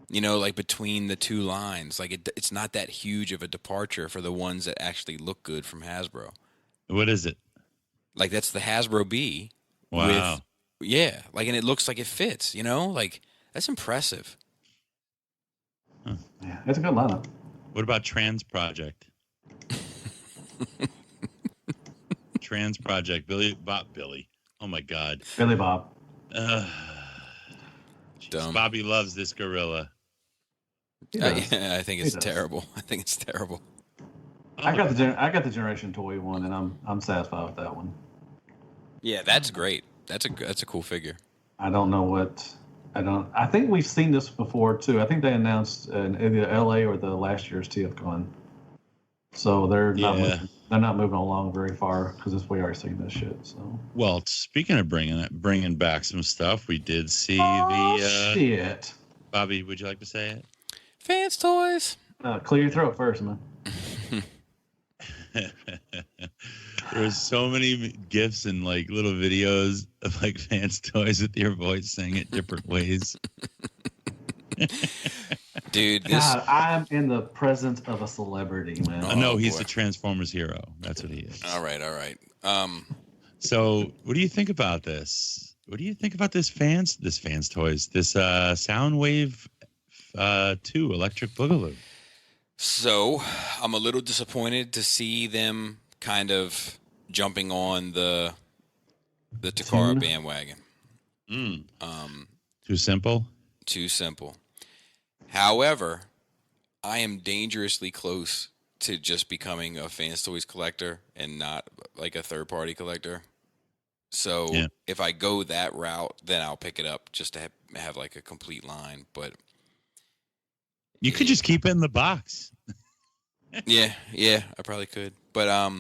Like between the two lines, like it's not that huge of a departure for the ones that actually look good from Hasbro. What is it? Like, that's the Hasbro B. Wow. And it looks like it fits, like that's impressive. Huh. Yeah, it's a good lineup. What about Trans Project? Trans Project, Billy. Oh my God. Billy Bob. Dumb. Bobby loves this gorilla. I think it's terrible. I think it's terrible. I got the Generation Toy one, and I'm satisfied with that one. Yeah, that's great. That's a cool figure. I don't know what I think we've seen this before too. I think they announced in either LA or the last year's TFCon. So they're not moving along very far because we already seen this shit. So well, speaking of bringing back some stuff, we did see shit. Bobby, would you like to say it? Fans toys. Clear your throat first, man. There was so many GIFs and like little videos of like Fans toys with your voice saying it different ways. Dude, God, I'm in the presence of a celebrity, man. No, he's the Transformers hero. That's what he is. All right. So what do you think about this? What do you think about this Fans toys? This Soundwave 2 Electric Boogaloo. So I'm a little disappointed to see them kind of jumping on the Takara bandwagon. Too simple? Too simple. However, I am dangerously close to just becoming a Fans Toys collector and not like a third-party collector. So if I go that route, then I'll pick it up just to have like a complete line. But you could just keep it in the box. yeah, I probably could. But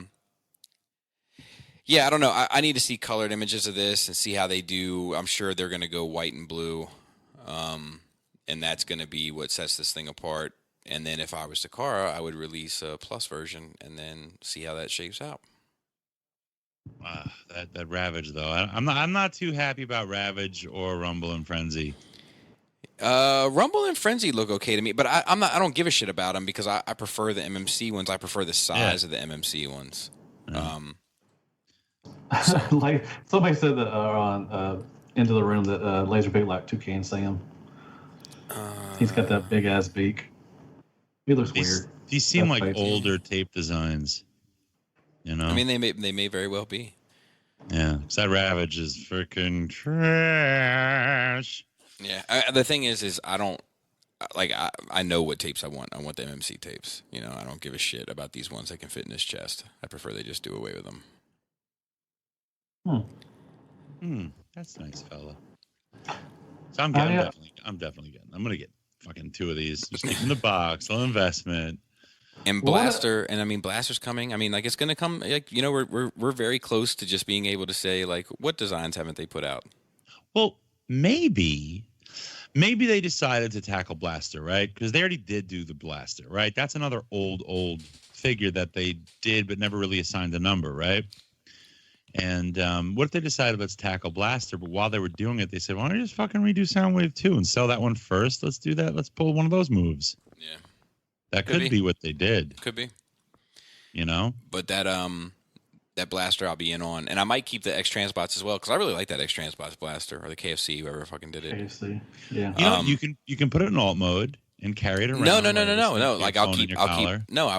yeah, I don't know. I need to see colored images of this and see how they do. I'm sure they're going to go white and blue, and that's going to be what sets this thing apart. And then if I was Takara, I would release a plus version and then see how that shapes out. That Ravage though, I'm not too happy about Ravage or Rumble and Frenzy. Rumble and Frenzy look okay to me, but I don't give a shit about them because I prefer the MMC ones. I prefer the size of the MMC ones. Like somebody said that on Into the Room that Laserbeak like Toucan Sam. He's got that big ass beak. He looks weird. These seem like older tape designs. You know, I mean, they may very well be. Yeah, because that Ravage is freaking trash. Yeah, the thing is I don't like. I know what tapes I want. I want the MMC tapes. You know, I don't give a shit about these ones that can fit in his chest. I prefer they just do away with them. That's nice, fella. So I'm definitely getting. I'm gonna get fucking 2 of these. Just keep in the box. Little investment. And Blaster, and I mean Blaster's coming. I mean, like it's gonna come. Like you know, we're very close to just being able to say like, what designs haven't they put out? Well, maybe they decided to tackle Blaster, right? Because they already did do the Blaster, right? That's another old figure that they did, but never really assigned a number, right? And what if they decided let's tackle Blaster, but while they were doing it, they said, why don't you just fucking redo Soundwave 2 and sell that one first? Let's do that. Let's pull one of those moves. Yeah. That could be what they did. Could be. You know? But that Blaster I'll be in on. And I might keep the X-Transbots as well, because I really like that X-Transbots Blaster, or the KFC, whoever fucking did it. KFC, yeah. You know, you can put it in alt mode and carry it around. No. Like I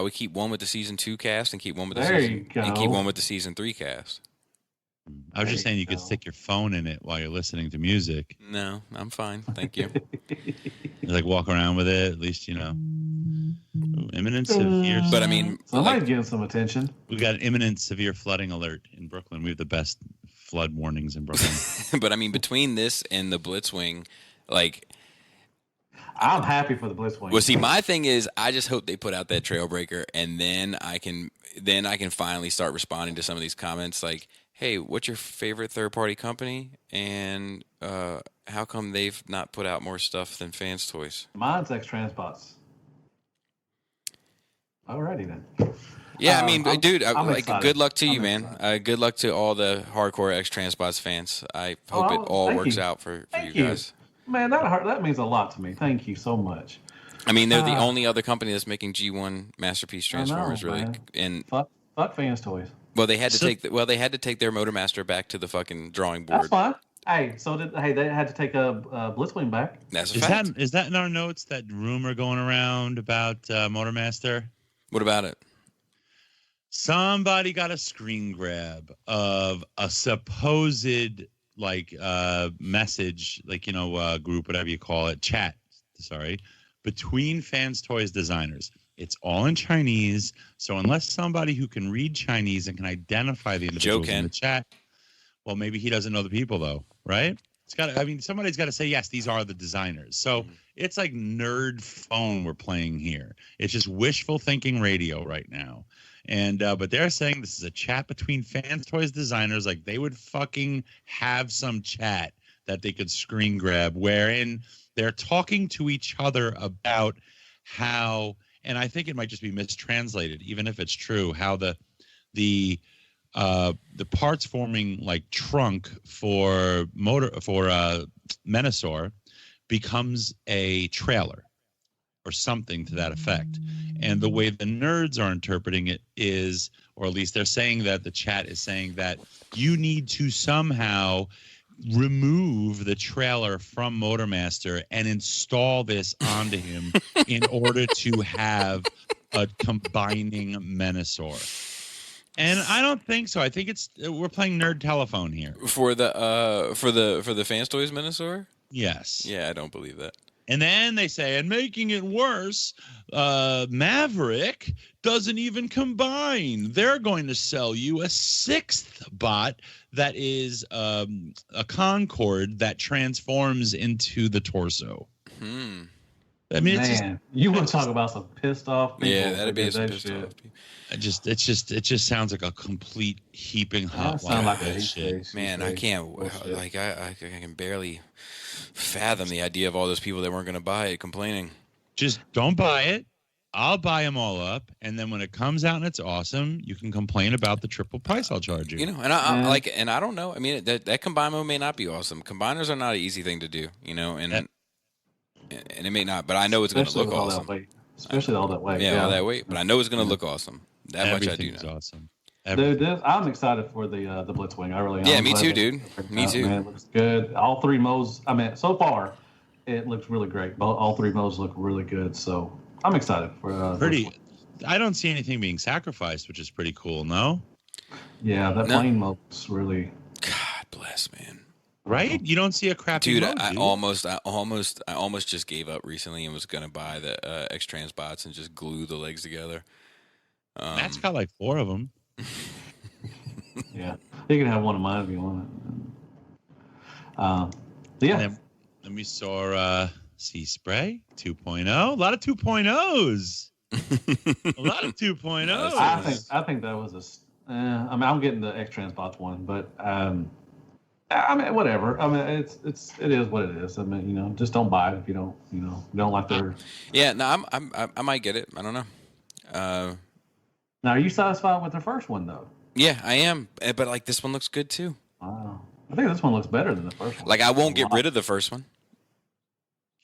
would keep one with the season 2 cast and keep one with the season 3 cast. I was just saying you could stick your phone in it while you're listening to music. No, I'm fine. Thank you. You like walk around with it, at least, you know. Ooh, imminent severe. But I mean, somebody's getting some attention. We got an imminent severe flooding alert in Brooklyn. We have the best flood warnings in Brooklyn. But I mean, between this and the Blitzwing, like, I'm happy for the Blitzwing. Well, see, my thing is, I just hope they put out that Trailbreaker, and then I can finally start responding to some of these comments, like, hey, what's your favorite third-party company, and how come they've not put out more stuff than Fans Toys? Mine's X-Transbots. Alrighty then. Yeah, I mean, dude, good luck to you, man. Good luck to all the hardcore X-Transbots fans. I hope it all works out for you guys. Man, that means a lot to me. Thank you so much. I mean, they're the only other company that's making G1 Masterpiece Transformers, really. Man. And fuck Fans Toys. Well, they had to take their Motormaster back to the fucking drawing board. That's fine. Hey, they had to take a Blitzwing back. That's a fact. Is that in our notes, that rumor going around about Motormaster? What about it? Somebody got a screen grab of a supposed message, group, whatever you call it, chat. Sorry, between Fans Toys designers. It's all in Chinese, so unless somebody who can read Chinese and can identify the individuals in the chat, well, maybe he doesn't know the people, though, right? Somebody's got to say, yes, these are the designers. So it's like nerd phone we're playing here. It's just wishful thinking radio right now. And but they're saying this is a chat between Fans Toys designers, like they would fucking have some chat that they could screen grab, wherein they're talking to each other about how. And I think it might just be mistranslated, even if it's true, how the parts forming like trunk for Menasor becomes a trailer or something to that effect. And the way the nerds are interpreting it is, or at least they're saying that the chat is saying that you need to somehow remove the trailer from Motormaster and install this onto him in order to have a combining Menasor. And I don't think so. I think we're playing nerd telephone here for the Fans Toys Menasor. Yes. Yeah, I don't believe that. And then they say, and making it worse, Maverick doesn't even combine. They're going to sell you a sixth bot that is a Concorde that transforms into the torso. I mean, it's Man, you want to talk about some pissed off people? Yeah, that'd be some that pissed shit. off people. it just sounds like a complete heaping hot Sound like a shit. Man, I can't. Like I can barely fathom the idea of all those people that weren't going to buy it complaining. Just don't buy it. I'll buy them all up, and then when it comes out and it's awesome, you can complain about the triple price I'll charge you. You know, and I don't know. I mean, that combine mode may not be awesome. Combiners are not an easy thing to do, you know, and it may not. But I know it's going to look awesome. Especially all that weight. Yeah, all that weight. But I know it's going to look awesome. That much I do know. Awesome. Dude, I'm excited for the Blitzwing. I really am. Yeah, me too, dude. Me too. Man, it looks good. All three modes. I mean, so far, it looks really great. All three modes look really good. So I'm excited for. Pretty. I don't see anything being sacrificed, which is pretty cool. No. Yeah, that plane mode's really. God bless, man. Right? You don't see a crappy dude. mode, I almost just gave up recently and was gonna buy the X-Trans bots and just glue the legs together. Matt's got like 4 of them. Yeah, you can have one of mine if you want it. Yeah. And we saw Sea Spray 2.0. A lot of 2.0s. A lot of 2.0s. I think that was I mean, I'm getting the X-Trans bots one, but I mean, whatever. I mean, it is what it is. I mean, you know, just don't buy it if you don't like their. Yeah, no, I might get it. I don't know. Now, are you satisfied with the first one though? Yeah, I am. But like this one looks good too. Wow. I think this one looks better than the first one. Like I won't get rid of the first one.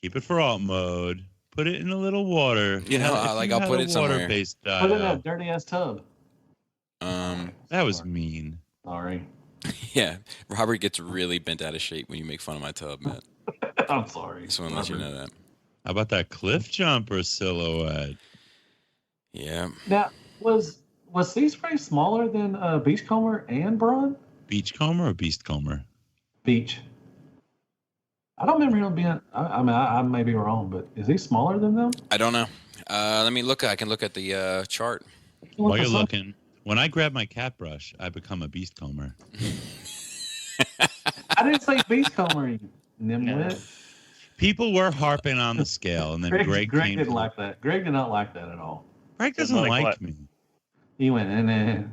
Keep it for alt mode. Put it in a little water. You know, like I'll put it somewhere. Water-based put it in that dirty ass tub. That was mean. Sorry. Yeah, Robert gets really bent out of shape when you make fun of my tub, man. I'm sorry. Just want to let you know that. How about that cliff jumper silhouette? Yeah. Now, was Sea Spray smaller than Beachcomber and Braun? Beachcomber or Beastcomber? Beach. I don't remember him being. I mean, I may be wrong, but is he smaller than them? I don't know. Let me look. I can look at the chart. While you're looking, when I grab my cat brush, I become a Beastcomber. I didn't say Beachcomber, you nimwit. People were harping on the scale, and then Greg didn't like that. Greg did not like that at all. Greg doesn't like me. He went in there.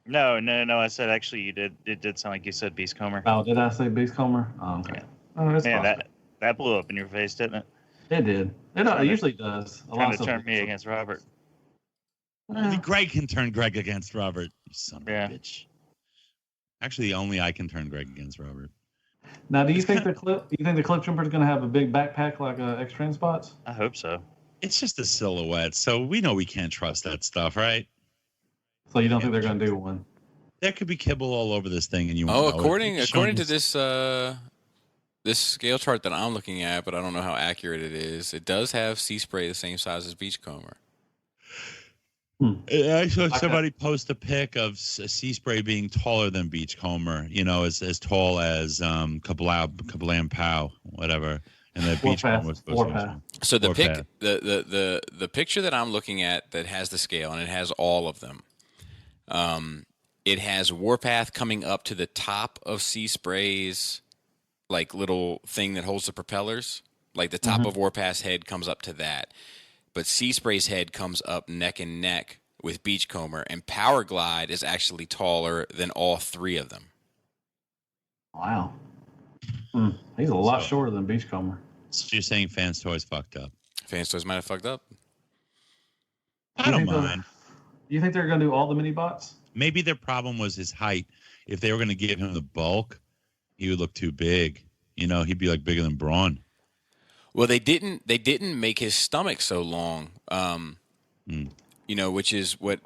No. I said actually you did. It did sound like you said Beastcomber. Oh, did I say Beastcomber? Oh, okay. Yeah. Oh, that's Man, that blew up in your face, didn't it? It did. It usually does. Trying to turn me against Robert. Only Greg can turn Greg against Robert. You son of a bitch. Actually, only I can turn Greg against Robert. Now, do you think the clip jumper is going to have a big backpack like X-Trans bots? I hope so. It's just a silhouette, so we know we can't trust that stuff, right? So you don't think they're going to do one? There could be kibble all over this thing, and you won't know according to this this scale chart that I'm looking at, but I don't know how accurate it is. It does have Sea Spray the same size as Beachcomber. I saw somebody post a pic of Sea Spray being taller than Beachcomber. You know, as tall as Kablam Pow, whatever. And the Beachcomber was supposed to be. So the picture that I'm looking at that has the scale, and it has all of them. It has Warpath coming up to the top of Sea Spray's like little thing that holds the propellers. Like the top of Warpath's head comes up to that. But Sea Spray's head comes up neck and neck with Beachcomber, and Power Glide is actually taller than all 3 of them. Wow. He's a lot shorter than Beachcomber. So you're saying Fans Toys fucked up? Fans Toys might have fucked up. I don't mind. Do you think they're going to do all the mini bots? Maybe their problem was his height. If they were going to give him the bulk, he would look too big. You know, he'd be like bigger than Braun. Well, they didn't make his stomach so long. You know, which is what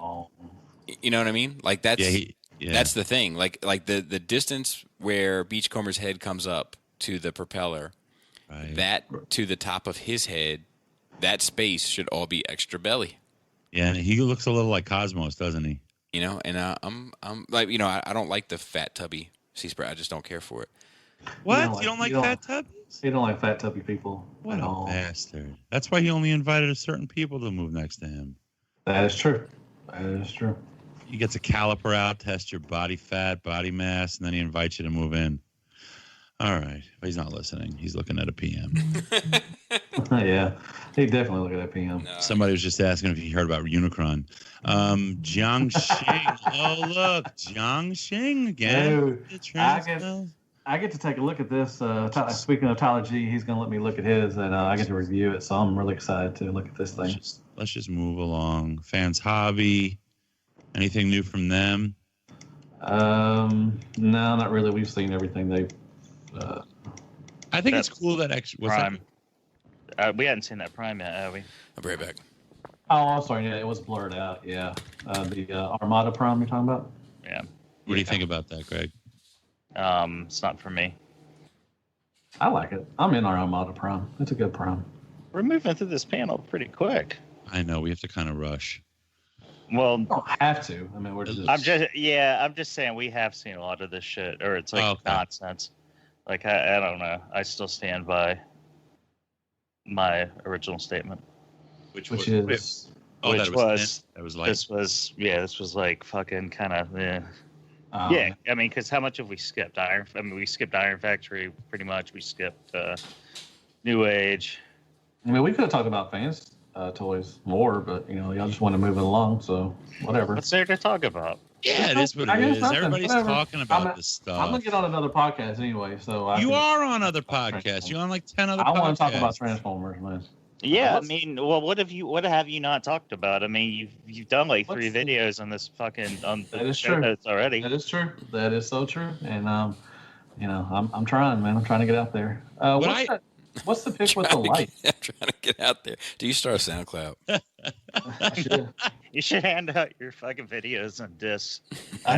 you know what I mean? Like that's that's the thing. Like the distance where Beachcomber's head comes up to the propeller, that to the top of his head, that space should all be extra belly. Yeah, and he looks a little like Cosmos, doesn't he? You know, and I'm like, you know, I don't like the fat tubby Sea Spray. I just don't care for it. What? You don't like fat tubbies? He don't like fat tubby people. What a bastard. That's why he only invited a certain people to move next to him. That is true. That is true. He gets a caliper out, test your body fat, body mass, and then he invites you to move in. All right. But he's not listening. He's looking at a PM. Yeah. He definitely look at that PM. No. Somebody was just asking if he heard about Unicron. Jiangxing. Oh, look. Jiangxing again. Dude, I get to take a look at this. Speaking of Tyler G, he's going to let me look at his, and I get to review it. So I'm really excited to look at this thing. Let's just move along. Fans Hobby. Anything new from them? No, not really. We've seen everything they've. I think it's cool that Prime. We hadn't seen that Prime yet, have we? I'll be right back. Oh, I'm sorry. Yeah, it was blurred out. Yeah, the Armada Prime you're talking about. Yeah. What do you think about that, Greg? It's not for me. I like it. I'm in our Armada Prime. It's a good Prime. We're moving through this panel pretty quick. I know we have to kind of rush. Well, we don't have to. I mean, we're just. I'm just saying we have seen a lot of this shit, or it's like nonsense. Like I don't know. I still stand by my original statement, which was like fucking kind of. Yeah, I mean, because how much have we skipped? We skipped Iron Factory pretty much. We skipped New Age. I mean, we could have talked about fans toys more, but y'all just want to move it along, so whatever. What's there to talk about? Yeah, it is what it is. Everybody's talking about this stuff. I'm gonna get on another podcast anyway, so you are on other podcasts. You're on like 10 other podcasts. I want to talk about Transformers, man. Yeah, I mean, well, what have you not talked about? I mean, you've done like 3 videos on this fucking that is true. Notes already. That is true. That is so true. And I'm trying, man. I'm trying to get out there. What's the pick with the light? I'm trying to get out there. Do you start a SoundCloud? You should hand out your fucking videos on discs. I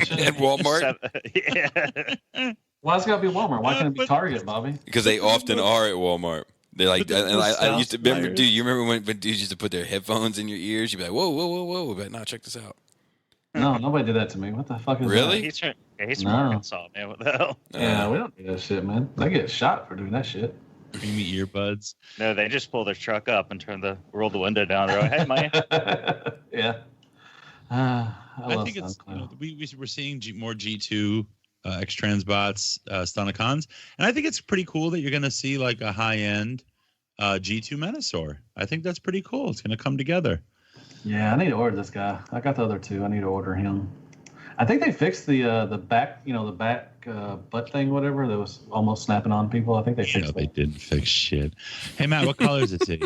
should. At Walmart? Yeah. Why it's gotta be Walmart? Why can't it be Target, Bobby? Because they often are at Walmart. They're like, I used to remember. Dude, you remember when dudes used to put their headphones in your ears? You'd be like, whoa! But now check this out. No, nobody did that to me. What the fuck is really? that? He's from Arkansas, man. What the hell? Yeah, we don't do that shit, man. They get shot for doing that shit. Creamy earbuds. No, they just pull their truck up and roll the window down. They're like, hey, man. Yeah. I think it's we're seeing more G2 X-Transbots Stunnicons, and I think it's pretty cool that you're going to see like a high-end G2 Menasor. I think that's pretty cool. It's going to come together. Yeah, I need to order this guy. I got the other 2. I need to order him. I think they fixed the back, the back butt thing, whatever, that was almost snapping on people. I think they fixed it. They didn't fix shit. Hey, Matt, what color is it?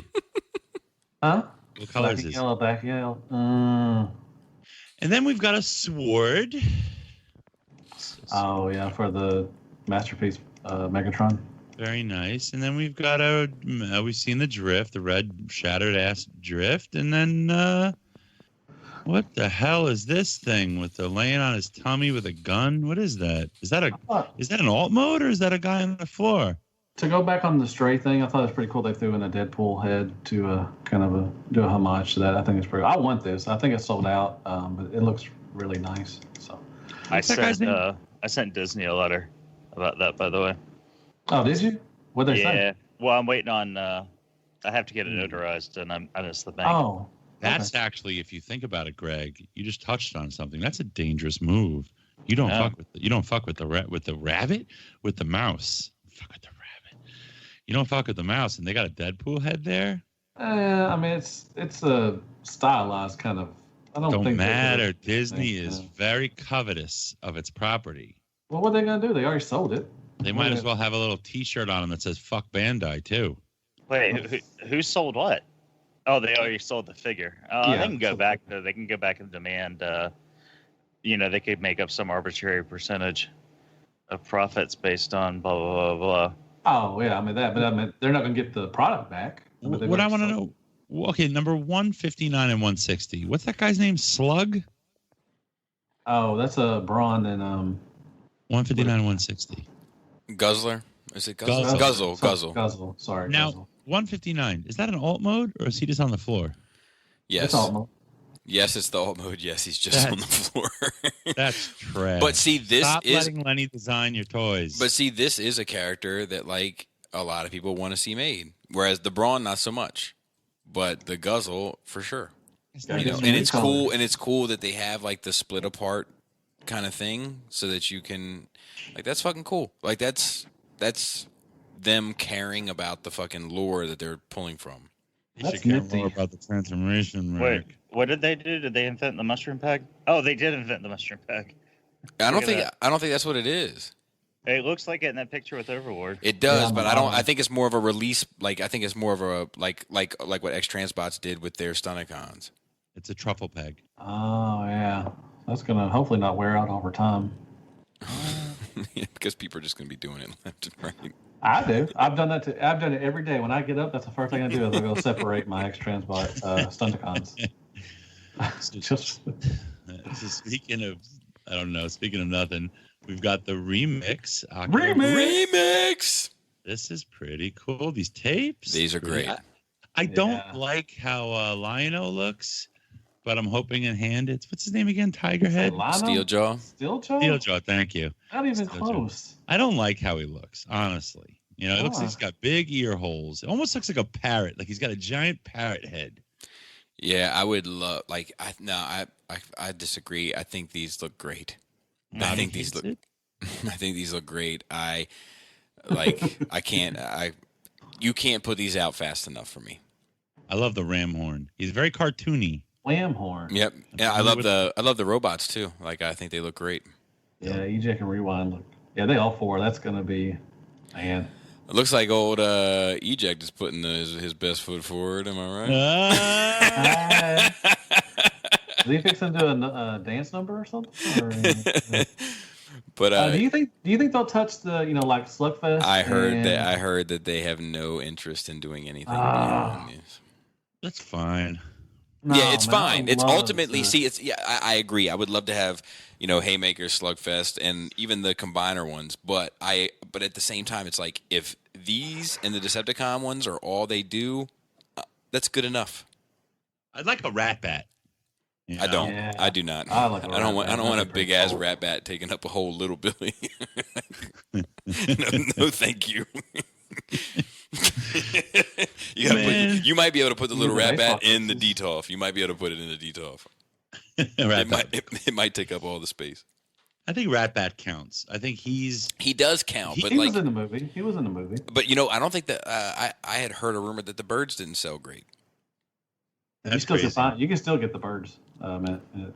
Huh? What color is it? Yellow, back yellow. And then we've got a sword. Oh, yeah, for the Masterpiece Megatron. Very nice. And then we've got we've seen the drift, the red shattered ass drift. And then, what the hell is this thing with the laying on his tummy with a gun? What is that? Is that an alt mode or is that a guy on the floor? To go back on the Stray thing, I thought it was pretty cool. They threw in a Deadpool head to do a homage to that. I think it's pretty. I want this. I think it's sold out, but it looks really nice. So I sent Disney a letter about that, by the way. Oh, did you? What they say? Yeah. Well, I'm waiting on. I have to get it notarized, and I missed the bank. Oh, that's actually, if you think about it, Greg, you just touched on something. That's a dangerous move. You don't fuck with the rabbit, with the mouse. Fuck with the rabbit. You don't fuck with the mouse, and they got a Deadpool head there. I mean, it's a stylized kind of. Don't matter. Disney is very covetous of its property. Well, what are they gonna do? They already sold it. They might as well have a little T-shirt on them that says "Fuck Bandai" too. Wait, who sold what? Oh, they already sold the figure. They can go back. They can go back and demand. They could make up some arbitrary percentage of profits based on blah blah blah blah. Oh yeah, I mean that, but they're not going to get the product back. What I want to know. Okay, number 159 and 160. What's that guy's name? Slug. Oh, that's a Braun and 159 and 160. Guzzler. Is it Guzzle? Guzzle. Sorry. Now Guzzle. 159. Is that an alt mode or is he just on the floor? Yes. It's alt mode. Yes, it's the alt mode. Yes, he's just on the floor. That's trash. But see, this Stop is letting Lenny design your toys. But see, this is a character that like a lot of people want to see made, whereas the Brawn not so much, but the Guzzle for sure. And it's cool, and it's cool that they have like the split apart kind of thing, so that you can like that's fucking cool. Like that's them caring about the fucking lore that they're pulling from. You should care more about the transformation. Wait, what did they do? Did they invent the mushroom pack? Oh, they did invent the mushroom pack. I don't think that's what it is. It looks like it in that picture with Overlord. It does, but I think it's more of a release. Like I think it's more of a like what X Transbots did with their Stunicons. It's a truffle peg. Oh yeah, that's gonna hopefully not wear out over time. Yeah, because people are just gonna be doing it left and right. I do. I've done that. I've done it every day. When I get up, that's the first thing I do is I go separate my X Transbot Stunticons. So speaking of, I don't know. Speaking of nothing, we've got the remix. Remix. This is pretty cool. These tapes. These are great. I don't like how Lionel looks, but I'm hoping in hand it's what's his name again? Tigerhead. Steeljaw. Steeljaw. Thank you. Not even close. I don't like how he looks, honestly. You know, it looks like he's got big ear holes. It almost looks like a parrot. Like he's got a giant parrot head. Yeah, I would love. Like, I disagree. I think these look great. I think these look great. You can't put these out fast enough for me. I love the ram horn. He's very cartoony. Lamb horn. Yep. Yeah, I love the robots too. Like I think they look great. Yeah, eject and rewind look. Yeah, they all four. That's gonna be, man. It looks like old Eject is putting his best foot forward. Am I right? Is he fixing to do a dance number or something? Or, but do you think they'll touch the like Slugfest? I heard that they have no interest in doing anything beyond these. That's fine. No, yeah, it's fine. It's ultimately I agree. I would love to have Haymaker, Slugfest, and even the Combiner ones. But at the same time, it's like if these and the Decepticon ones are all they do, that's good enough. I'd like a Rat Bat. I don't. Yeah. I do not. I don't want a big ass Rat Bat taking up a whole little Billy. no, thank you. You might be able to put the little Rat Bat in the DTOF. You might be able to put it in the DTOF. It might take up all the space. I think Rat Bat counts. I think he does count. He was in the movie. He was in the movie. But I don't think that I had heard a rumor that the birds didn't sell great. That's you can still get the birds at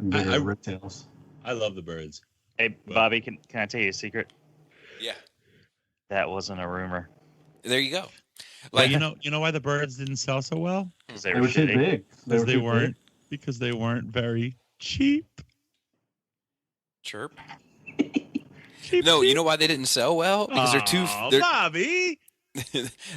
bigger riptails. I love the birds. Hey, Bobby, can I tell you a secret? Yeah. That wasn't a rumor. There you go. Like you know why the birds didn't sell so well? Because they were too big. Because they weren't very cheap. Chirp. No, you know why they didn't sell well? Because they're Bobby.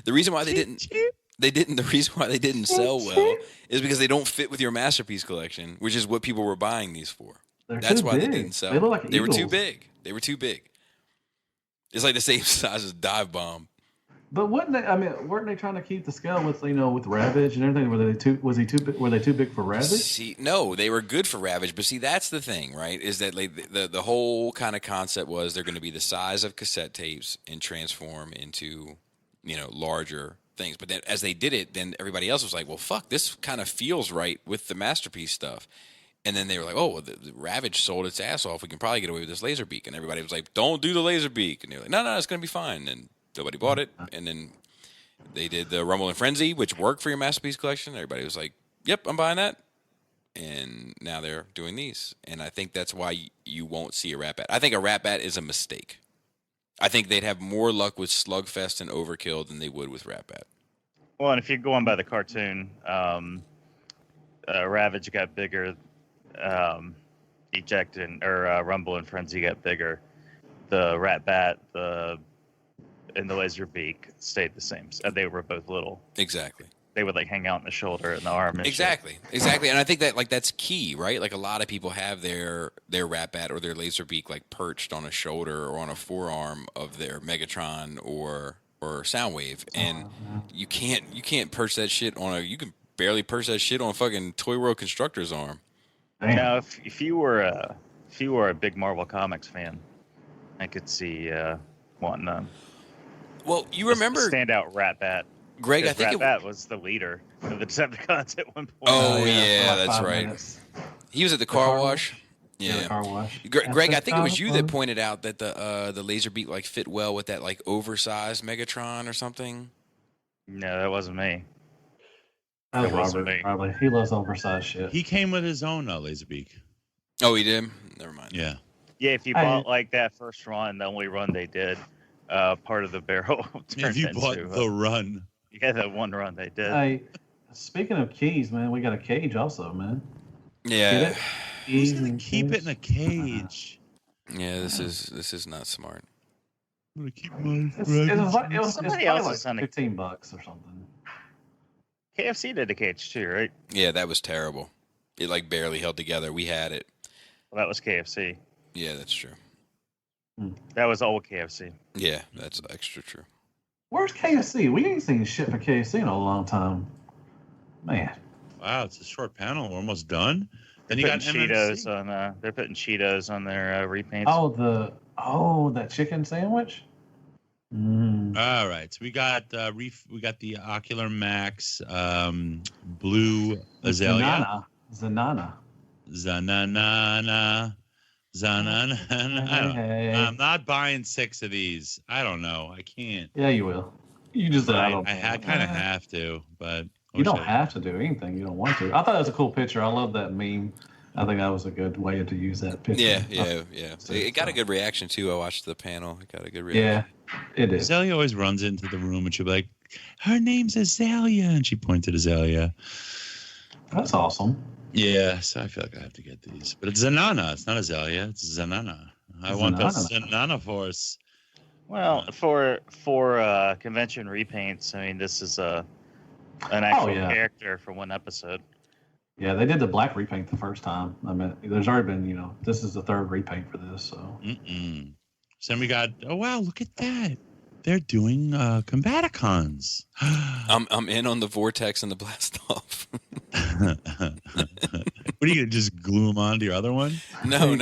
The reason why the reason why they didn't sell well is because they don't fit with your masterpiece collection, which is what people were buying these for. That's why they didn't sell. They look like they were too big. They were too big. It's like the same size as Dive Bomb. But weren't they trying to keep the scale with with Ravage and everything? Were they too big for Ravage? See, no, they were good for Ravage, but see, that's the thing, right? Is that like the whole kind of concept was they're going to be the size of cassette tapes and transform into larger things. But then as they did it, then everybody else was like, well, fuck, this kind of feels right with the masterpiece stuff. And then they were like, oh, well, the Ravage sold its ass off. We can probably get away with this laser beak. And everybody was like, don't do the laser beak. And they're like, no, it's going to be fine. And nobody bought it. And then they did the Rumble and Frenzy, which worked for your masterpiece collection. Everybody was like, yep, I'm buying that. And now they're doing these. And I think that's why you won't see a Rat Bat. I think a Rat Bat is a mistake. I think they'd have more luck with Slugfest and Overkill than they would with Rat Bat. Well, and if you're going by the cartoon, Ravage got bigger. Eject and Rumble and Frenzy got bigger. The Rat Bat, and the Laser Beak stayed the same. They were both little. Exactly. They would like hang out in the shoulder and the arm. And exactly. And I think that that's key, right? Like a lot of people have their Rat Bat or their Laser Beak like perched on a shoulder or on a forearm of their Megatron or Soundwave, and you can't perch that shit you can barely perch that shit on a fucking Toy World Constructor's arm. Damn. Now, if you were a big Marvel Comics fan, I could see wanting them. Well, you remember standout Rat-Bat. Greg, I think Rat-Bat was the leader of the Decepticons at one point. Oh yeah, that's right. Minutes. He was at the car wash. Yeah, the car wash. Greg, I think it was you that pointed out that the laser beak like fit well with that like oversized Megatron or something. No, that wasn't me. That was Robert, probably. He loves oversized shit. He came with his own Laserbeak. Oh, he did? Never mind. Yeah. Yeah, if you bought like that first run, the only run they did, part of the barrel turned If you into, bought the run. Yeah, that one run they did. Hey, speaking of keys, man, we got a cage also, man. Yeah. Who's gonna keep it in a cage? Yeah, this is not smart. I'm gonna keep mine. It was somebody else like is on $15 or something. KFC did a cage too, right? Yeah, that was terrible. It like barely held together. We had it. Well, that was KFC. Yeah, that's true. That was old KFC. Yeah, that's extra true. Where's KFC? We ain't seen shit for KFC in a long time. Man. Wow, it's a short panel. We're almost done. Then you They're got putting Cheetos on. They're putting Cheetos on their repaints. That chicken sandwich. All right, so we got the Ocular Max blue azalea. Zanana. Hey. I'm not buying 6 of these. I don't know. I can't. Yeah, you will. You just I kind of have to, but you don't have to do anything you don't want to. I thought that was a cool picture. I love that meme. I think that was a good way to use that picture. Yeah. It got a good reaction too. I watched the panel. It got a good reaction. Yeah, it is. Azalea always runs into the room and she'll be like, "Her name's Azalea," and she points at Azalea. That's awesome. Yeah, so I feel like I have to get these, but it's Zanana. It's not Azalea. It's Zanana. I want the Zanana Force. Well, for convention repaints, I mean, this is an actual character for one episode. Yeah, they did the black repaint the first time. I mean, there's already been, this is the third repaint for this, so. So then we got, oh wow, look at that. They're doing Combaticons. I'm in on the Vortex and the Blast Off. What are you gonna just glue them onto your other one? No.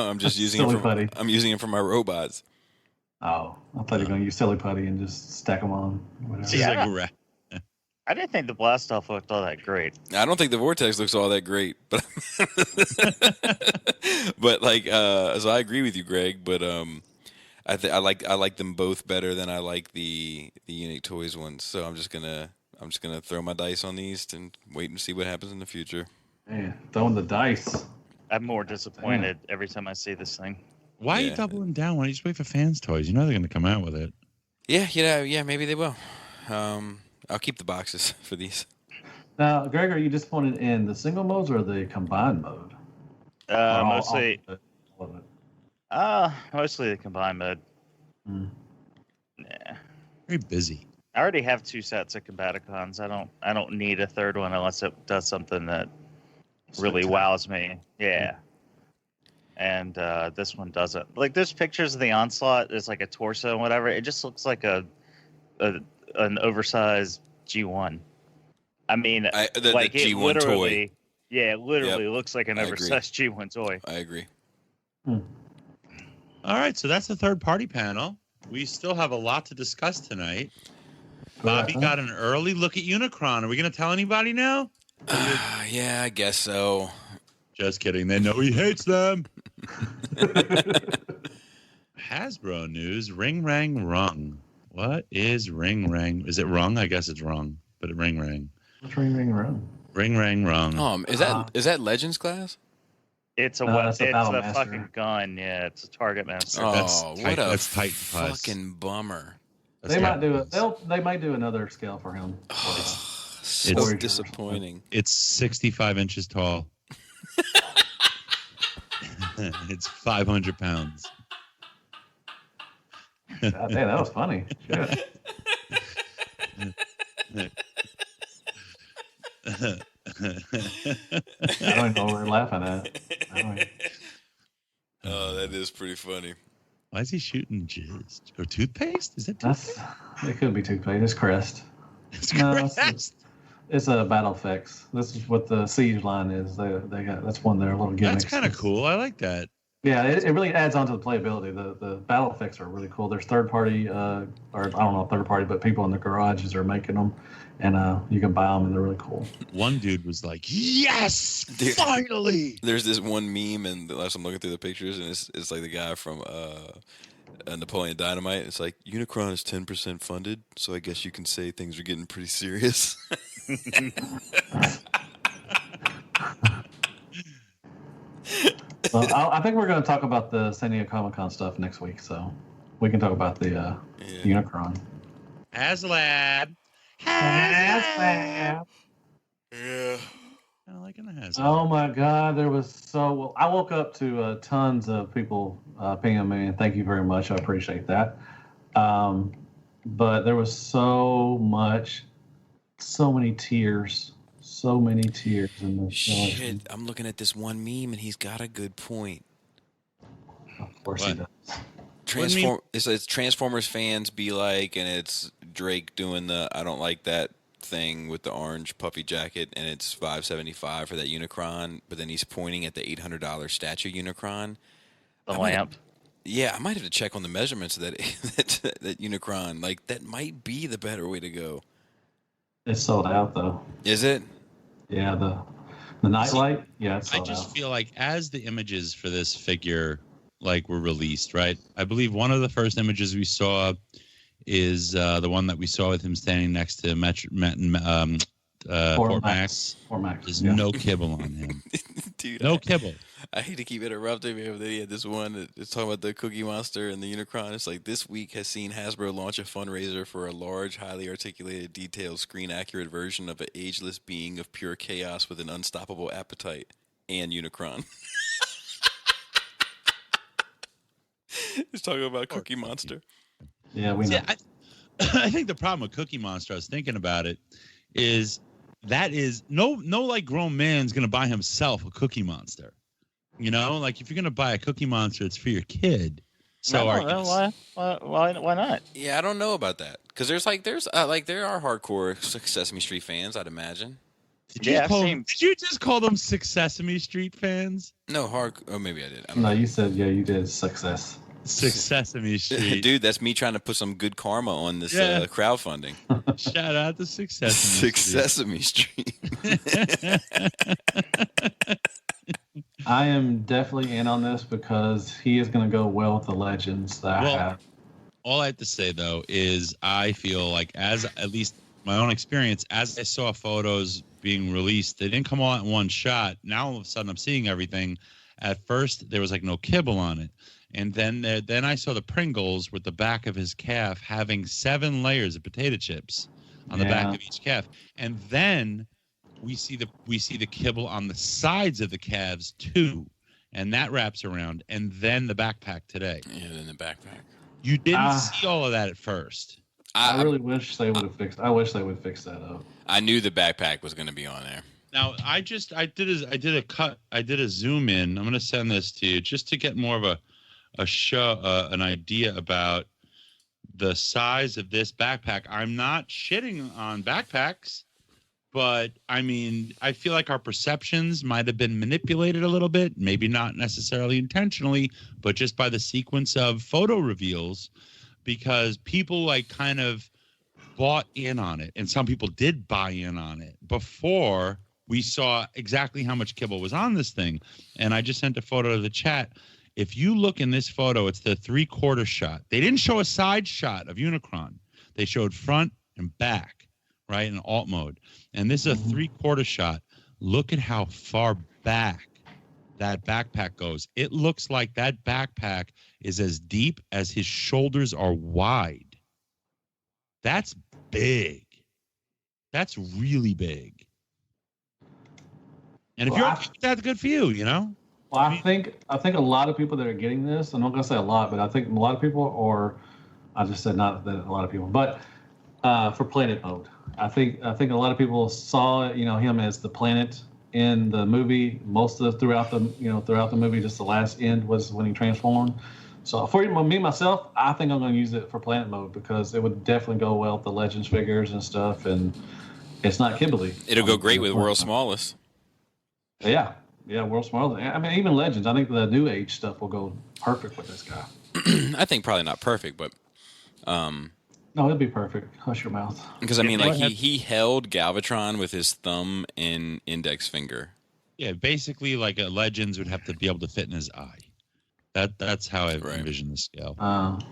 I'm just using it. I'm using it for my robots. Oh, I thought you were gonna use Silly Putty and just stack them on. Whatever. Yeah, I didn't think the Blast Off looked all that great. I don't think the Vortex looks all that great, but so I agree with you, Greg. But I like them both better than I like the Unique Toys ones. So I'm just gonna throw my dice on these and wait and see what happens in the future. Man, throwing the dice. I'm more disappointed every time I see this thing. Why are you doubling down? Why don't you just wait for Fans Toys? You know they're going to come out with it. Yeah, maybe they will. I'll keep the boxes for these. Now, Greg, are you disappointed in the single modes or the combined mode? Mostly. Mostly the combined mode. Yeah. Very busy. I already have 2 sets of Combaticons. I don't need a third one unless it does something that really wows me. Yeah. And this one doesn't. Like, there's pictures of the Onslaught. There's like a torso and whatever. It just looks like an oversized G1. I mean, the like it G1 literally, toy. Yeah, it literally looks like an oversized G1 toy. I agree. All right, so that's the third party panel. We still have a lot to discuss tonight. Bobby got an early look at Unicron. Are we going to tell anybody now? Yeah, I guess so. Just kidding. They know he hates them. Hasbro news. Ring, rang, rung. What is ring, rang? Is it rung? I guess it's rung, but it ring, rang. What's ring, rang, rung? Ring, rang, rung. Is that Legends class? It's a fucking gun. Yeah, it's a target master. Oh, that's tight. Fucking bummer. They might do it. They might do another scale for him. So disappointing. It's 65 inches tall. It's 500 pounds. God damn, that was funny. Shit. I don't know what we're laughing at. Oh, that is pretty funny. Why is he shooting jizz? Or toothpaste? Is it toothpaste? It could be toothpaste. It's Crest. It's Crest. It's a battle effects. This is what the Siege line is. They got that's one of their little gimmicks. That's kind of cool. I like that. Yeah, it really adds on to the playability. The battle effects are really cool. There's third party, or I don't know third party, but people in the garages are making them, and you can buy them, and they're really cool. One dude was like, "Yes, dude, finally!" There's this one meme, and the last I'm looking through the pictures, and it's like the guy from Napoleon Dynamite. It's like Unicron is 10% funded, so I guess you can say things are getting pretty serious. Well, I think we're going to talk about the San Diego Comic-Con stuff next week, so we can talk about the Unicron. HAAAAAAAB. Yeah. I like it. Oh my God, there was I woke up to tons of people pinging me, and thank you very much. I appreciate that. But there was so many tears. So many tears in the shit. I'm looking at this one meme, and he's got a good point. Of course he does. It's Transformers fans be like, and it's Drake doing the I don't like that thing with the orange puffy jacket, and it's $575 for that Unicron, but then he's pointing at the $800 statue Unicron. The lamp. Yeah, I might have to check on the measurements of that Unicron. Like, that might be the better way to go. It's sold out, though. Is it? Yeah, the nightlight. Yeah, it's sold I just out. feel like as the images for this figure were released, right? I believe one of the first images we saw is the one that we saw with him standing next to Fort Max. Fort Max. There's no kibble on him. Dude, no kibble. I hate to keep interrupting you, but then he had this one that's talking about the Cookie Monster and the Unicron. It's like, this week has seen Hasbro launch a fundraiser for a large, highly articulated, detailed, screen-accurate version of an ageless being of pure chaos with an unstoppable appetite and Unicron. He's talking about Cookie Monster. Yeah, we know. I think the problem with Cookie Monster, I was thinking about it, is that is no like grown man's gonna buy himself a Cookie Monster. You know, like if you're gonna buy a Cookie Monster, it's for your kid. So why not? Yeah, I don't know about that, because there are hardcore Sesame Street fans, I'd imagine. Did you just call them Sesame Street fans? No, oh, maybe I did. No, you said, yeah, you did. Success. Sesame Street. Dude, that's me trying to put some good karma on this crowdfunding. Shout out to Sesame Street. I am definitely in on this because he is going to go well with the legends that I have. All I have to say, though, is I feel like, as at least my own experience, as I saw photos being released, they didn't come all in one shot. Now all of a sudden I'm seeing everything. At first there was like no kibble on it, and then I saw the Pringles with the back of his calf having 7 layers of potato chips on the back of each calf, and then we see the kibble on the sides of the calves too, and that wraps around, and then the backpack today. Yeah, then the backpack. You didn't see all of that at first. I really wish they would have fixed. I wish they would fix that up. I knew the backpack was going to be on there. Now I did a zoom in. I'm going to send this to you just to get more of an idea about the size of this backpack. I'm not shitting on backpacks, but I mean, I feel like our perceptions might have been manipulated a little bit, maybe not necessarily intentionally, but just by the sequence of photo reveals, because people like kind of bought in on it, and some people did buy in on it before we saw exactly how much kibble was on this thing. And I just sent a photo to the chat. If you look in this photo, it's the 3/4 shot. They didn't show a side shot of Unicron. They showed front and back, right, in alt mode. And this is a 3/4 shot. Look at how far back that backpack goes. It looks like that backpack is as deep as his shoulders are wide. That's big. That's really big. And if you're okay with that, that's good for you, you know? Well, I think a lot of people that are getting this, I'm not going to say a lot, but I think a lot of people, or I just said not that a lot of people, but for planet mode. I think a lot of people saw, him as the planet in the movie. Most of throughout the movie, just the last end was when he transformed. So for me myself, I think I'm going to use it for planet mode because it would definitely go well with the Legends figures and stuff. And It's not Kibbley. It'll go great with World's Smallest. Yeah, World's Smallest. I mean, even Legends. I think the New Age stuff will go perfect with this guy. I think probably not perfect, but no, it'll be perfect. Hush your mouth. Because I mean, like he held Galvatron with his thumb and index finger. Yeah, basically, like a Legends would have to be able to fit in his eye. That's how I envision the scale.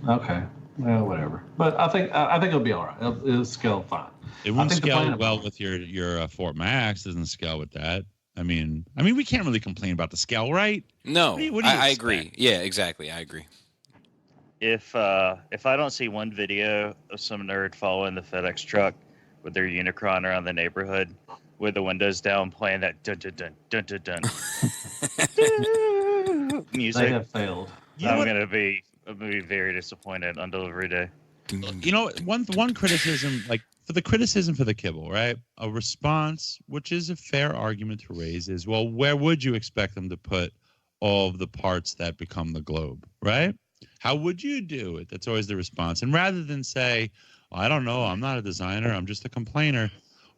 Okay. Well, whatever. But I think it'll be all right. It'll scale fine. It won't scale well with your Fort Max. Doesn't scale with that. I mean, we can't really complain about the scale, right? No, what do you I agree. Yeah, exactly. I agree. If I don't see one video of some nerd following the FedEx truck with their Unicron around the neighborhood with the windows down playing that dun dun dun dun dun dun music, they have failed. I'm gonna be very disappointed on delivery day. You know, one criticism, like for the criticism for the kibble, right? A response, which is a fair argument to raise, is, well, where would you expect them to put all of the parts that become the globe, right? How would you do it? That's always the response. And rather than say, I don't know, I'm not a designer, I'm just a complainer.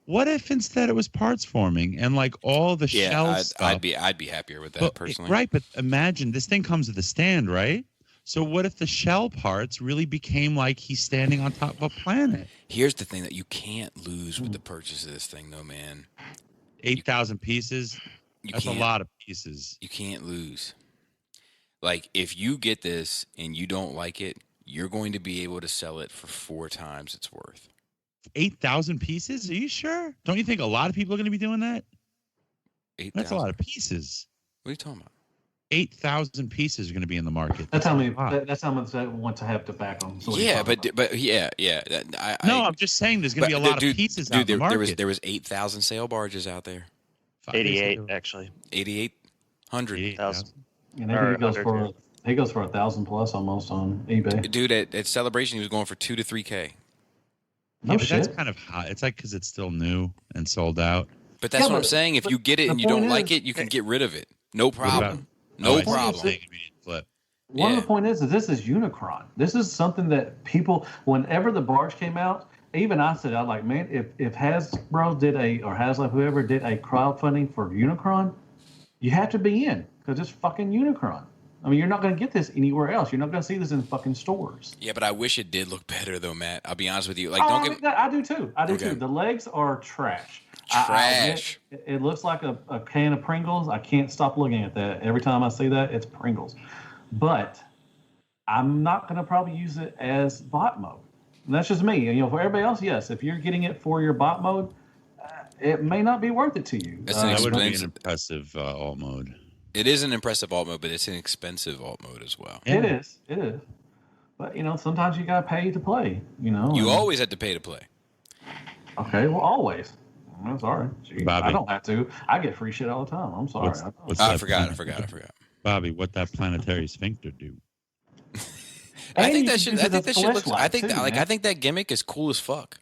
What if instead it was parts forming and like all the shell stuff? I'd be happier with that personally. Right, but imagine this thing comes with a stand, right? So what if the shell parts really became like he's standing on top of a planet? Here's the thing that you can't lose with the purchase of this thing, though, man. 8,000 pieces. That's a lot of pieces. You can't lose. Like, if you get this and you don't like it, you're going to be able to sell it for 4 times its worth. 8,000 pieces? Are you sure? Don't you think a lot of people are going to be doing that? 8,000. That's a lot of pieces. What are you talking about? 8,000 pieces are going to be in the market. That's how many. That's how much I want to have to back them. So yeah, but yeah. I'm just saying there's going to be a lot of pieces out in the market. There was 8,000 sail barges out there. 88 actually. 8,800. And he goes for 1,000 plus almost on eBay. Dude, at Celebration he was going for $2,000 to $3,000. No, but that's kind of hot. It's like because it's still new and sold out. But that's what I'm saying. If you get it and you don't like it, you can get rid of it. No problem. No problem. One of the point is that this is Unicron. This is something that people, whenever the barge came out, even I said, I like, man, if Hasbro did or Hasbro, whoever did a crowdfunding for Unicron, you have to be in because it's fucking Unicron. I mean, you're not going to get this anywhere else. You're not going to see this in fucking stores. Yeah, but I wish it did look better, though, Matt. I'll be honest with you. Like, I do too. I do too. The legs are trash. It looks like a can of Pringles. I can't stop looking at that. Every time I see that, it's Pringles. But I'm not going to probably use it as bot mode. And that's just me. And, for everybody else, yes. If you're getting it for your bot mode, it may not be worth it to you. That would be an impressive alt mode. It is an impressive alt mode, but it's an expensive alt mode as well. Yeah. It is. But, sometimes you got to pay to play, You always have to pay to play. Okay, well, always. I'm sorry. I don't have to. I get free shit all the time. I'm sorry. I forgot. Bobby, what that planetary sphincter do? I think that shit looks. I think that gimmick is cool as fuck.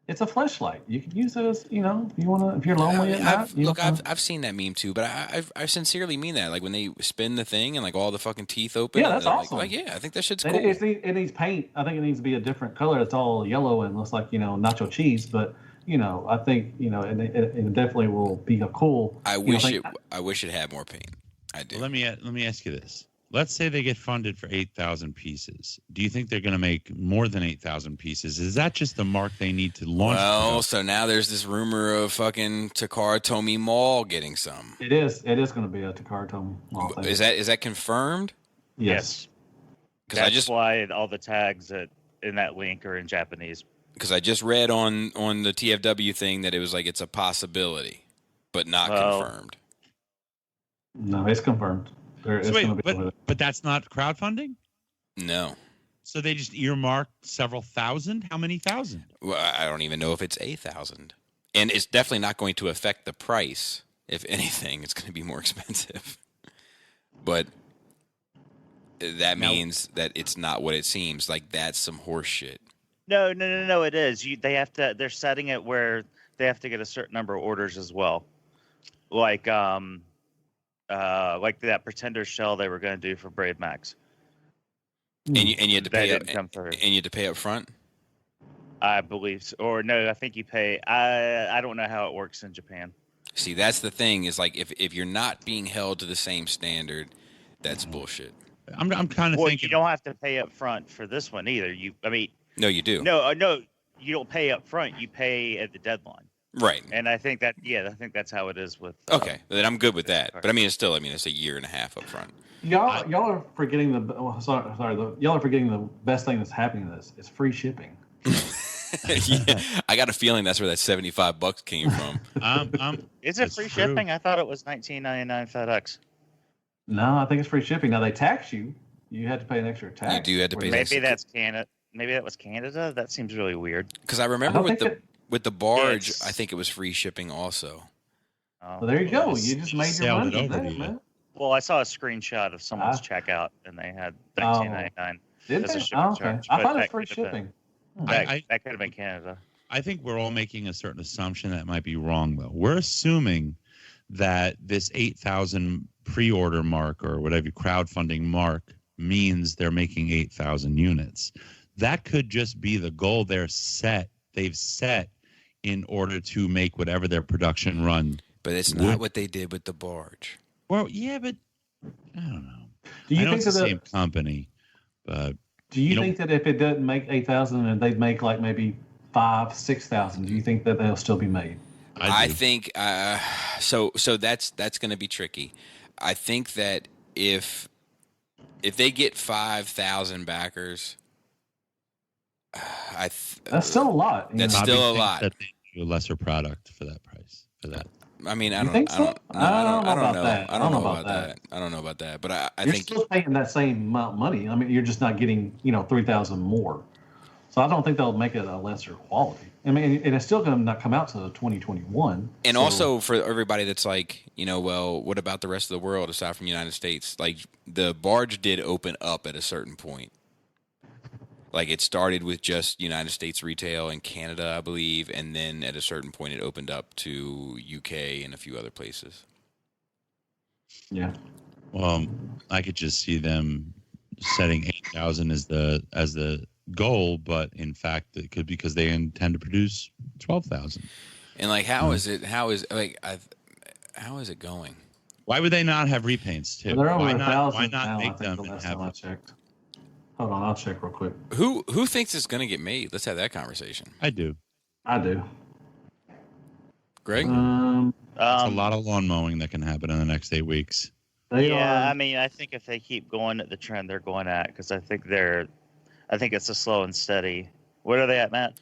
It's a fleshlight. You can use it as you want to. If you're lonely at night. I've seen that meme too, but I sincerely mean that. Like when they spin the thing and like all the fucking teeth open. Yeah, that's awesome. I think that shit's cool. It needs paint. I think it needs to be a different color. It's all yellow and looks like nacho cheese, but. I think it definitely will be a cool. I wish it had more paint. I do. Well, let me ask you this. Let's say they get funded for 8,000 pieces. Do you think they're going to make more than 8,000 pieces? Is that just the mark they need to launch? Well, so now there's this rumor of fucking Takara Tomy Mall getting some. It is going to be a Takara Tomy Mall thing. Is that confirmed? Yes. That's why all the tags in that link are in Japanese. Because I just read on the TFW thing that it was like it's a possibility, but not confirmed. No, it's confirmed. But that's not crowdfunding? No. So they just earmarked several thousand? How many thousand? Well, I don't even know if it's 1,000. And it's definitely not going to affect the price. If anything, it's going to be more expensive. But that means that it's not what it seems. Like that's some horse shit. No, it is. They're setting it where they have to get a certain number of orders as well. Like that Pretender shell they were going to do for Brave Max. And you had to pay up. And you had to pay up front. I believe, so. Or no, I think you pay. I don't know how it works in Japan. See, that's the thing. Is like if you're not being held to the same standard, that's bullshit. I'm kind of thinking you don't have to pay up front for this one either. No, you do. No, you don't pay up front. You pay at the deadline. Right. And I think that's how it is with. Okay, then I'm good with that. But I mean, it's a year and a half up front. Y'all are forgetting y'all are forgetting the best thing that's happening to this. It's free shipping. Yeah, I got a feeling that's where that $75 came from. Is it free shipping? I thought it was $19.99 FedEx. No, I think it's free shipping. Now they tax you. You had to pay an extra tax. You do have to pay. Maybe that's Canada. Maybe that was Canada. That seems really weird. Because I remember with the barge, I think it was free shipping also. Oh, well, there you go. You just made your money back, man. Well, I saw a screenshot of someone's checkout, and they had $19.99 as a shipping charge. I thought it was free shipping. That could have been Canada. I think we're all making a certain assumption that might be wrong, though. We're assuming that this 8,000 pre-order mark or whatever crowdfunding mark means they're making 8,000 units. That could just be the goal they've set in order to make whatever their production run. But it's not what they did with the barge. Well, yeah, but I don't know. Do you think it's the same company, but do you think that if it doesn't make 8,000 and they'd make like maybe 5,000, 6,000, do you think that they'll still be made? I think so that's going to be tricky. I think that if they get 5,000 backers, that's still a lot. That's still a lot. That they do a lesser product for that price. For that, I mean, I don't know about that. But I you're think still paying that same amount of money. I mean, you're just not getting 3,000 more. So I don't think they'll make it a lesser quality. I mean, and it's still going to not come out to 2021. And also for everybody that's like, well, what about the rest of the world aside from the United States? Like the barge did open up at a certain point. Like it started with just United States retail and Canada, I believe, and then at a certain point it opened up to UK and a few other places. Yeah. Well, I could just see them setting 8,000 as the goal, but in fact it could because they intend to produce 12,000. And like how is it going? Why would they not have repaints too? Well, they're over why 1,000 not now, make them and have I checked. Hold on, I'll check real quick. Who thinks it's going to get made? Let's have that conversation. I do. Greg? That's a lot of lawn mowing that can happen in the next 8 weeks. I mean, I think if they keep going at the trend they're going at, because I think it's a slow and steady. What are they at, Matt?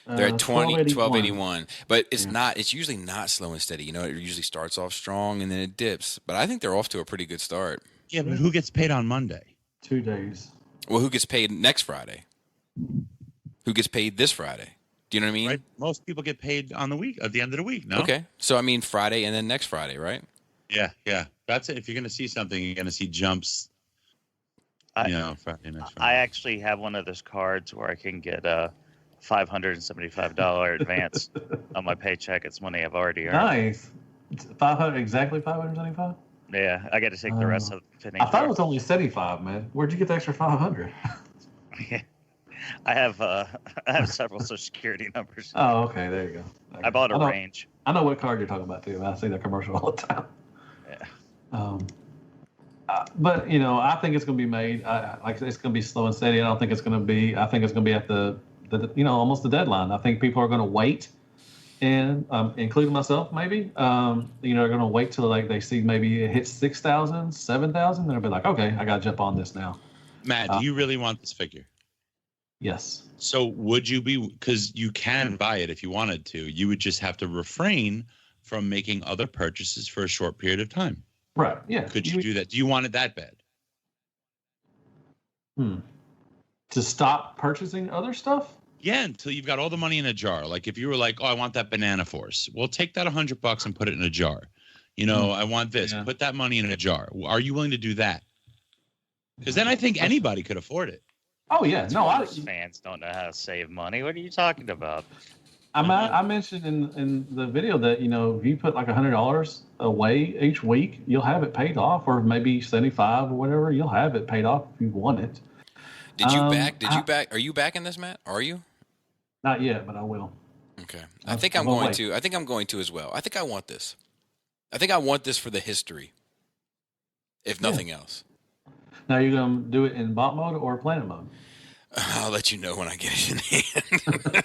They're at 1281. But it's not. It's usually not slow and steady. It usually starts off strong and then it dips. But I think they're off to a pretty good start. Yeah, but who gets paid on Monday? 2 days. Well, who gets paid next Friday? Who gets paid this Friday? Do you know what I mean? Right. Most people get paid on the week at the end of the week. No. Okay. So I mean Friday and then next Friday, right? Yeah. That's it. If you're going to see something, you're going to see jumps. Friday, next Friday. I actually have one of those cards where I can get a $575 advance on my paycheck. It's money I've already earned. Nice. 500 exactly 575. Yeah, I got to take the rest of the penny. I thought it was only 75, man. Where'd you get the extra 500? I have several Social Security numbers. Oh, okay, there you go. I bought a range. I know what card you're talking about too. I see that commercial all the time. Yeah. But I think it's going to be made. It's going to be slow and steady. I don't think it's going to be. I think it's going to be at the almost the deadline. I think people are going to wait, and including myself, maybe. Are going to wait till they see maybe it hits 6,000, 7,000. They'll be like, okay, I got to jump on this now. Matt, do you really want this figure? Yes. So would you be, because you can buy it if you wanted to, you would just have to refrain from making other purchases for a short period of time. Right. Yeah. Could you do that? Do you want it that bad? To stop purchasing other stuff? Yeah, until you've got all the money in a jar. Like if you were like, oh, I want that Banana Force. Well, take that $100 and put it in a jar. I want this. Yeah. Put that money in a jar. Are you willing to do that? Because then I think anybody could afford it. Oh yeah, fans don't know how to save money. What are you talking about? I mentioned in the video that if you put like $100 away each week, you'll have it paid off, or maybe 75 or whatever. You'll have it paid off if you want it. Did you back? Are you backing this, Matt? Are you? Not yet, but I will. Okay. I think I'm going to. I think I'm going to as well. I think I want this. I think I want this for the history, if nothing else. Now you're gonna do it in bot mode or planet mode? I'll let you know when I get it in hand.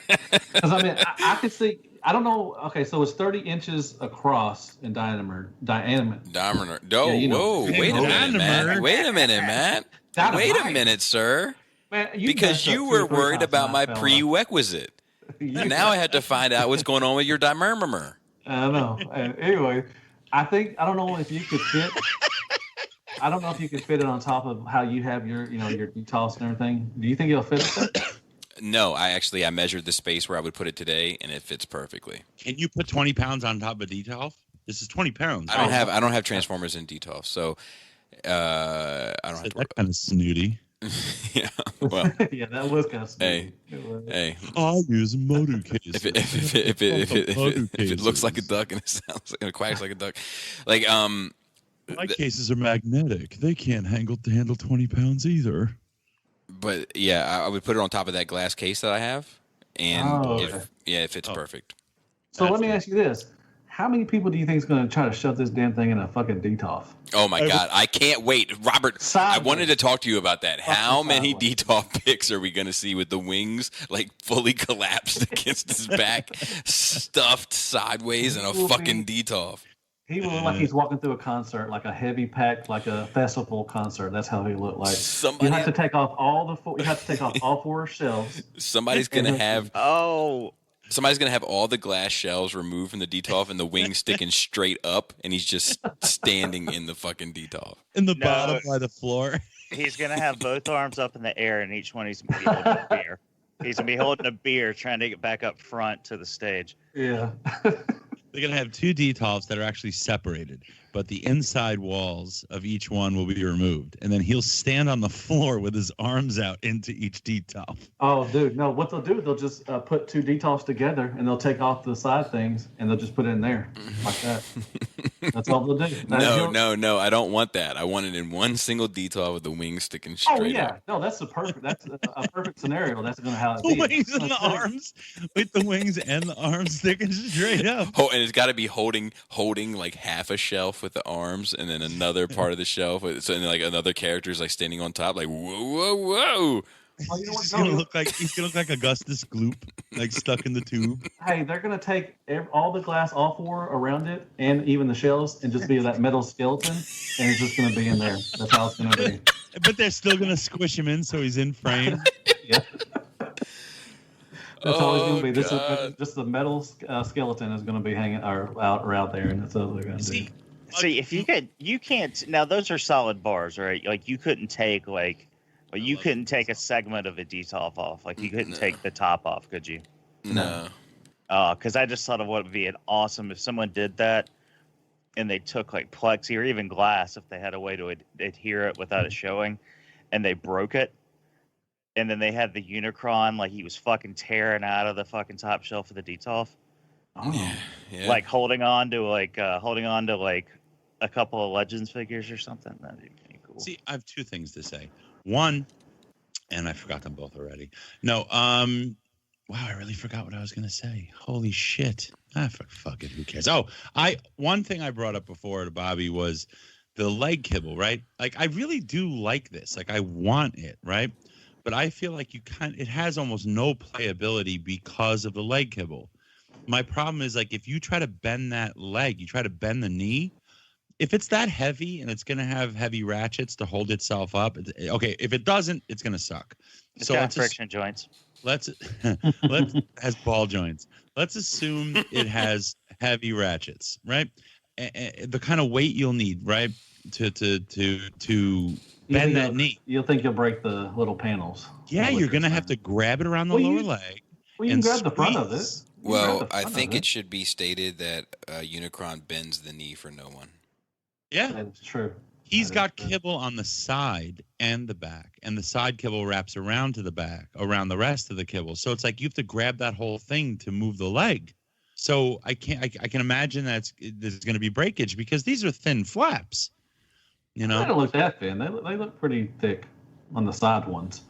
Because I mean, I could see. I don't know. Okay, so it's 30 inches across in diameter. Whoa, wait a minute, Matt. Wait a minute, sir. Man, because you were worried about my prerequisite. And now I have to find out what's going on with your Dimermuhmer. I know. Anyway, I don't know if you could fit. I don't know if you could fit it on top of how you have your detoss and everything. Do you think it'll fit it? No, I measured the space where I would put it today, and it fits perfectly. Can you put 20 pounds on top of detolf? This is 20 pounds. I don't have transformers in detolf, so I don't have to worry. That kind of snooty. Yeah, well, yeah, that was kind of snooty. Hey, I use motor cases. If it looks like a duck and it sounds like it quacks like a duck, like my cases are magnetic. They can't handle 20 pounds either. But yeah, I would put it on top of that glass case that I have, and it fits perfect. So let me ask you this: how many people do you think is going to try to shove this damn thing in a fucking DTOF? Oh my God, I can't wait, Robert. I wanted to talk to you about that. How many DTOF pics are we going to see with the wings like fully collapsed against his back, stuffed sideways in a fucking DTOF? He will look like he's walking through a concert, like a heavy packed, like a festival concert. That's how he looked like. You have to take off all four shelves. Somebody's gonna have all the glass shelves removed from the DTOF and the wings sticking straight up, and he's just standing in the fucking DTOF. In the bottom by the floor. He's gonna have both arms up in the air, and each one he's gonna be holding a beer. He's gonna be holding a beer, trying to get back up front to the stage. Yeah. They're going to have two DTOFs that are actually separated, but the inside walls of each one will be removed. And then he'll stand on the floor with his arms out into each DTOF. Oh, dude. No, what they'll do, they'll just put two DTOFs together, and they'll take off the side things, and they'll just put it in there like that. That's all they'll do. No. I don't want that. I want it in one single DTOF with the wings sticking straight up. No, that's a perfect scenario. That's going to how it be. The wings and the arms, with the wings and the arms sticking straight up. Oh, and it's got to be holding like half a shelf with the arms, and then another part of the shelf. So and like another character is like standing on top, like whoa. Oh, you know he's gonna look like Augustus Gloop, like stuck in the tube. Hey, they're gonna take all the glass, all four around it, and even the shells, and just be that metal skeleton, and it's just gonna be in there. That's how it's gonna be. But they're still gonna squish him in so he's in frame. Yeah. That's all it's gonna be. This is just the metal skeleton is gonna be hanging out there, and that's all they're gonna do. See, if you can't. Now those are solid bars, right? Like you couldn't take you couldn't take a segment of a DTOF off. Like you couldn't take the top off, could you? No. Because I just thought of what would be awesome if someone did that, and they took like plexi or even glass if they had a way to adhere it without it showing, and they broke it, and then they had the Unicron like he was fucking tearing out of the fucking top shelf of the DTOF. Oh. Yeah. Like holding on to a couple of Legends figures or something. That'd be pretty cool. See, I have two things to say. One, and I forgot them both already. No, wow, I really forgot what I was going to say. Holy shit. Fuck it, who cares? Oh, one thing I brought up before to Bobby was the leg kibble, right? Like, I really do like this. Like, I want it, right? But I feel like it has almost no playability because of the leg kibble. My problem is, like, if you try to bend that leg, you try to bend the knee, if it's that heavy and it's going to have heavy ratchets to hold itself up, okay. If it doesn't, it's going to suck. It's got friction joints. Let's has ball joints. Let's assume it has heavy ratchets, right? The kind of weight you'll need, right, to bend that knee. You'll think you'll break the little panels. Yeah, you're going to have to grab it around the lower leg. Well, you can grab the front of it. Well, I think it should be stated that Unicron bends the knee for no one. Yeah, that's true. He's got kibble on the side and the back, and the side kibble wraps around to the back, around the rest of the kibble. So it's like you have to grab that whole thing to move the leg. So I can imagine there's going to be breakage because these are thin flaps. You know, they don't look that thin. They look pretty thick on the side ones.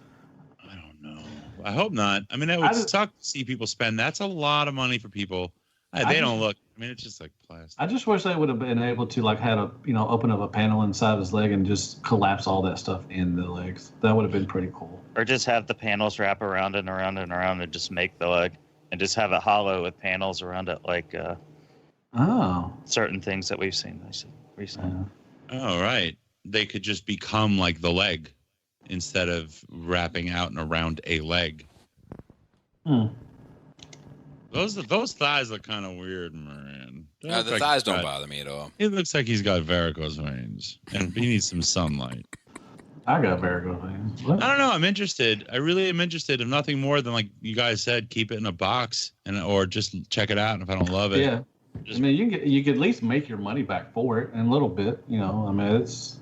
I don't know. I hope not. I mean, it would suck to see people spend. That's a lot of money for people. They don't look. I mean, it's just like plastic. I just wish they would have been able to like had a open up a panel inside his leg and just collapse all that stuff in the legs. That would have been pretty cool. Or just have the panels wrap around and around and around and just make the leg and just have it hollow with panels around it, like certain things that we've seen recently. Oh, right. They could just become like the leg instead of wrapping out and around a leg. Those thighs look kind of weird, man. The thighs don't bother me at all. It looks like he's got varicose veins, and he needs some sunlight. I got varicose veins. What? I don't know. I'm interested. I really am interested. If nothing more than like you guys said, keep it in a box or just check it out. And if I don't love it, yeah. I mean, you could at least make your money back for it in a little bit. I mean, it's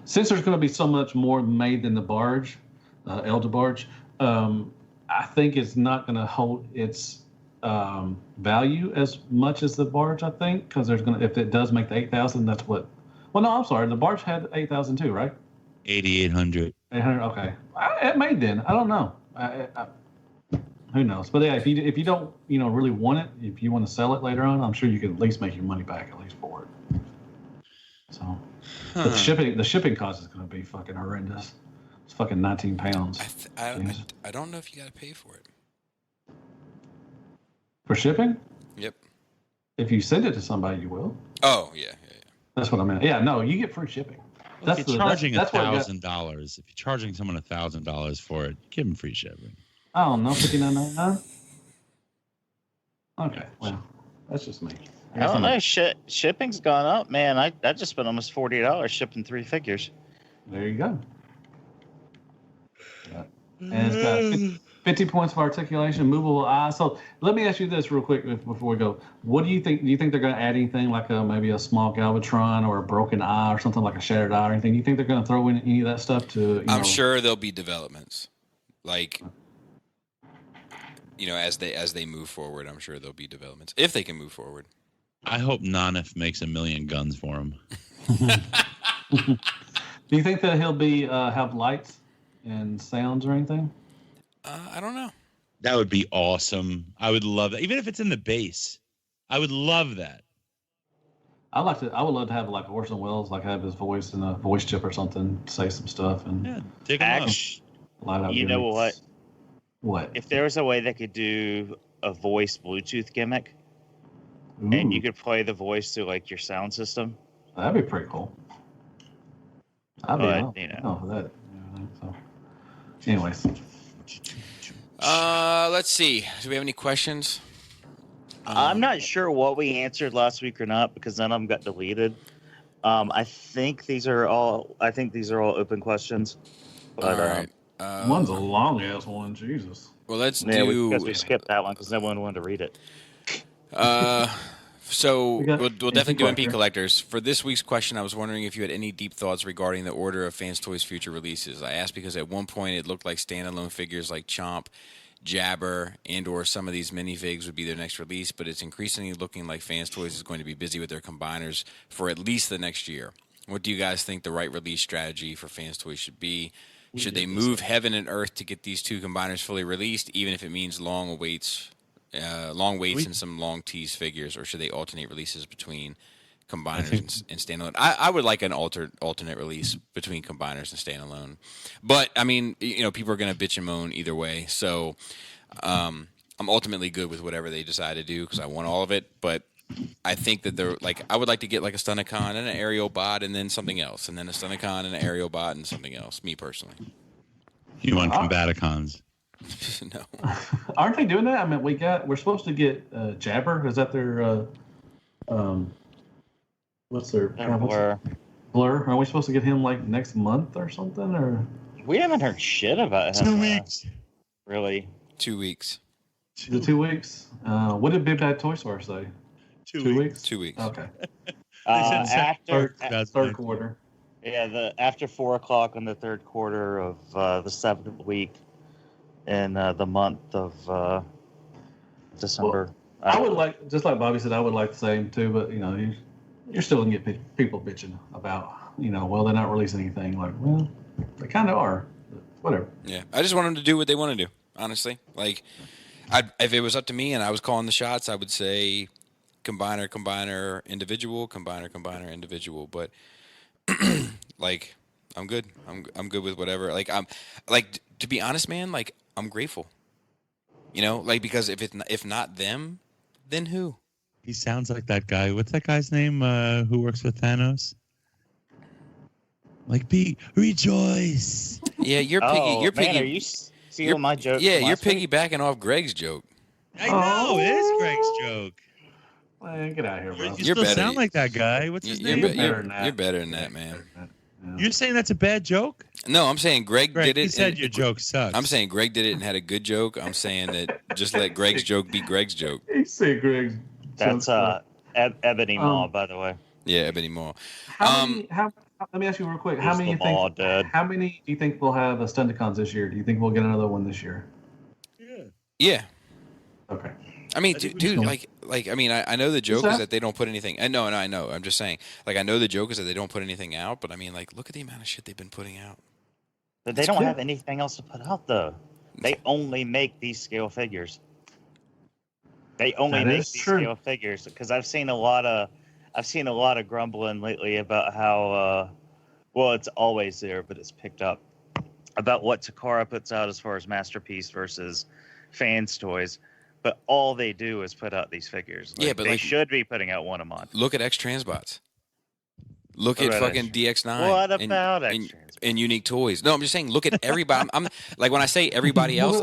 since there's going to be so much more made than the barge, Elder Barge. I think it's not going to hold its value as much as the barge. I think because there's going to if it does make the 8,000, that's what. Well, no, I'm sorry. The barge had 8,000 too, right? 8,800. 800. Okay, it may then. I don't know. Who knows? But yeah, if you don't really want it, if you want to sell it later on, I'm sure you can at least make your money back at least for it. So, but the shipping cost is going to be fucking horrendous. It's fucking 19 pounds. I don't know if you got to pay for it. For shipping? Yep. If you send it to somebody, you will. Oh yeah. That's what I meant. Yeah, no, you get free shipping. Well, if you're charging $1,000, if you're charging someone $1,000 for it, give them free shipping. I don't know, $59.99. Okay, well, that's just me. I don't know. Shipping's gone up, man. I just spent almost $40 shipping 3 figures. There you go. Yeah. And it's got 50 points for articulation, movable eye. So let me ask you this real quick before we go. What do you think? Do you think they're going to add anything like maybe a small galvatron or a broken eye or something like a shattered eye or anything? Do you think they're going to throw in any of that stuff to? I'm sure there'll be developments, like as they move forward. I'm sure there'll be developments if they can move forward. I hope Nanif makes 1 million guns for him. Do you think that he'll be have lights and sounds or anything? I don't know. That would be awesome. I would love that. Even if it's in the base, I would love that. I would love to have like Orson Welles, like have his voice in a voice chip or something, say some stuff and take him up. You know what? What? If there was a way they could do a voice Bluetooth gimmick, and you could play the voice through like your sound system, that'd be pretty cool. That. So, anyways. Let's see. Do we have any questions? I'm not sure what we answered last week or not because none of them got deleted. I think these are all open questions. But, all right. One's a long ass one. Jesus. Well, let's do. We skipped that one because no one wanted to read it. So we'll definitely do MP collectors. For this week's question, I was wondering if you had any deep thoughts regarding the order of Fans Toys' future releases. I asked because at one point it looked like standalone figures like Chomp, Jabber, and/or some of these minifigs would be their next release, but it's increasingly looking like Fans Toys is going to be busy with their combiners for at least the next year. What do you guys think the right release strategy for Fans Toys should be? Should they move heaven and earth to get these 2 combiners fully released, even if it means long waits and some long tease figures, or should they alternate releases between combiners and standalone? I would like an alternate release between combiners and standalone, but I mean, people are going to bitch and moan either way. So I'm ultimately good with whatever they decide to do because I want all of it. But I think that I would like to get like a Stunnicon and an aerial bot and then something else, and then a Stunnicon and an aerial bot and something else. Me personally. You want Combaticons? No. Aren't they doing that? I mean, we're supposed to get Jabber. Is that their what's their Blur? Are we supposed to get him like next month or something? Or we haven't heard shit about him. 2 weeks. Really? 2 weeks. The 2 weeks. What did Big Bad Toy Store say? 2 weeks. 2 weeks. Okay. After third quarter. Yeah, after 4 o'clock on the third quarter of the 7th week in the month of December. Well, I would like, just like Bobby said, I would like the same too, but you're still gonna get people bitching about, well, they're not releasing anything. Like, well, they kind of are, but whatever. Yeah, I just want them to do what they want to do. honestly. Like, if it was up to me and I was calling the shots, I would say combiner, individual, combiner, individual. But like, I'm good. I'm good with whatever. Like, to be honest, man. Like, I'm grateful. You know, like, because if not them, then who? He sounds like that guy. What's that guy's name? Who works with Thanos? Like, rejoice. Yeah, you're piggy. Oh, You're piggy. man, are you stealing my joke? Yeah, you're week? piggybacking off Greg's joke. I know it is Greg's joke. Man, get out of here, bro. You still sound like that guy. What's his name? You're better than that, man. You're saying that's a bad joke? No, I'm saying Greg did it. You said your joke sucks. I'm saying Greg did it and had a good joke. I'm saying that just let Greg's joke be Greg's joke. He said Greg's. That's Ebony Maw, by the way. Yeah, Ebony Maw. Let me ask you real quick. How many do you think we'll have Stunticons this year? Do you think we'll get another one this year? Yeah. Okay. I mean, dude, like, I mean, I know the joke is that they don't put anything. No, I know. I'm just saying, like, I know the joke is that they don't put anything out, but I mean, like, look at the amount of shit they've been putting out. But they don't have anything else to put out, though. They only make these scale figures. They only make these scale figures because I've seen a lot of grumbling lately about how, well, it's always there, but it's picked up about what Takara puts out as far as Masterpiece versus fans toys. But all they do is put out these figures. Like, but they should be putting out one a month. Look at X Transbots. Look at fucking DX9. What about X Transbots? And Unique Toys. No, I'm just saying. Look at everybody. I'm like, when I say everybody else.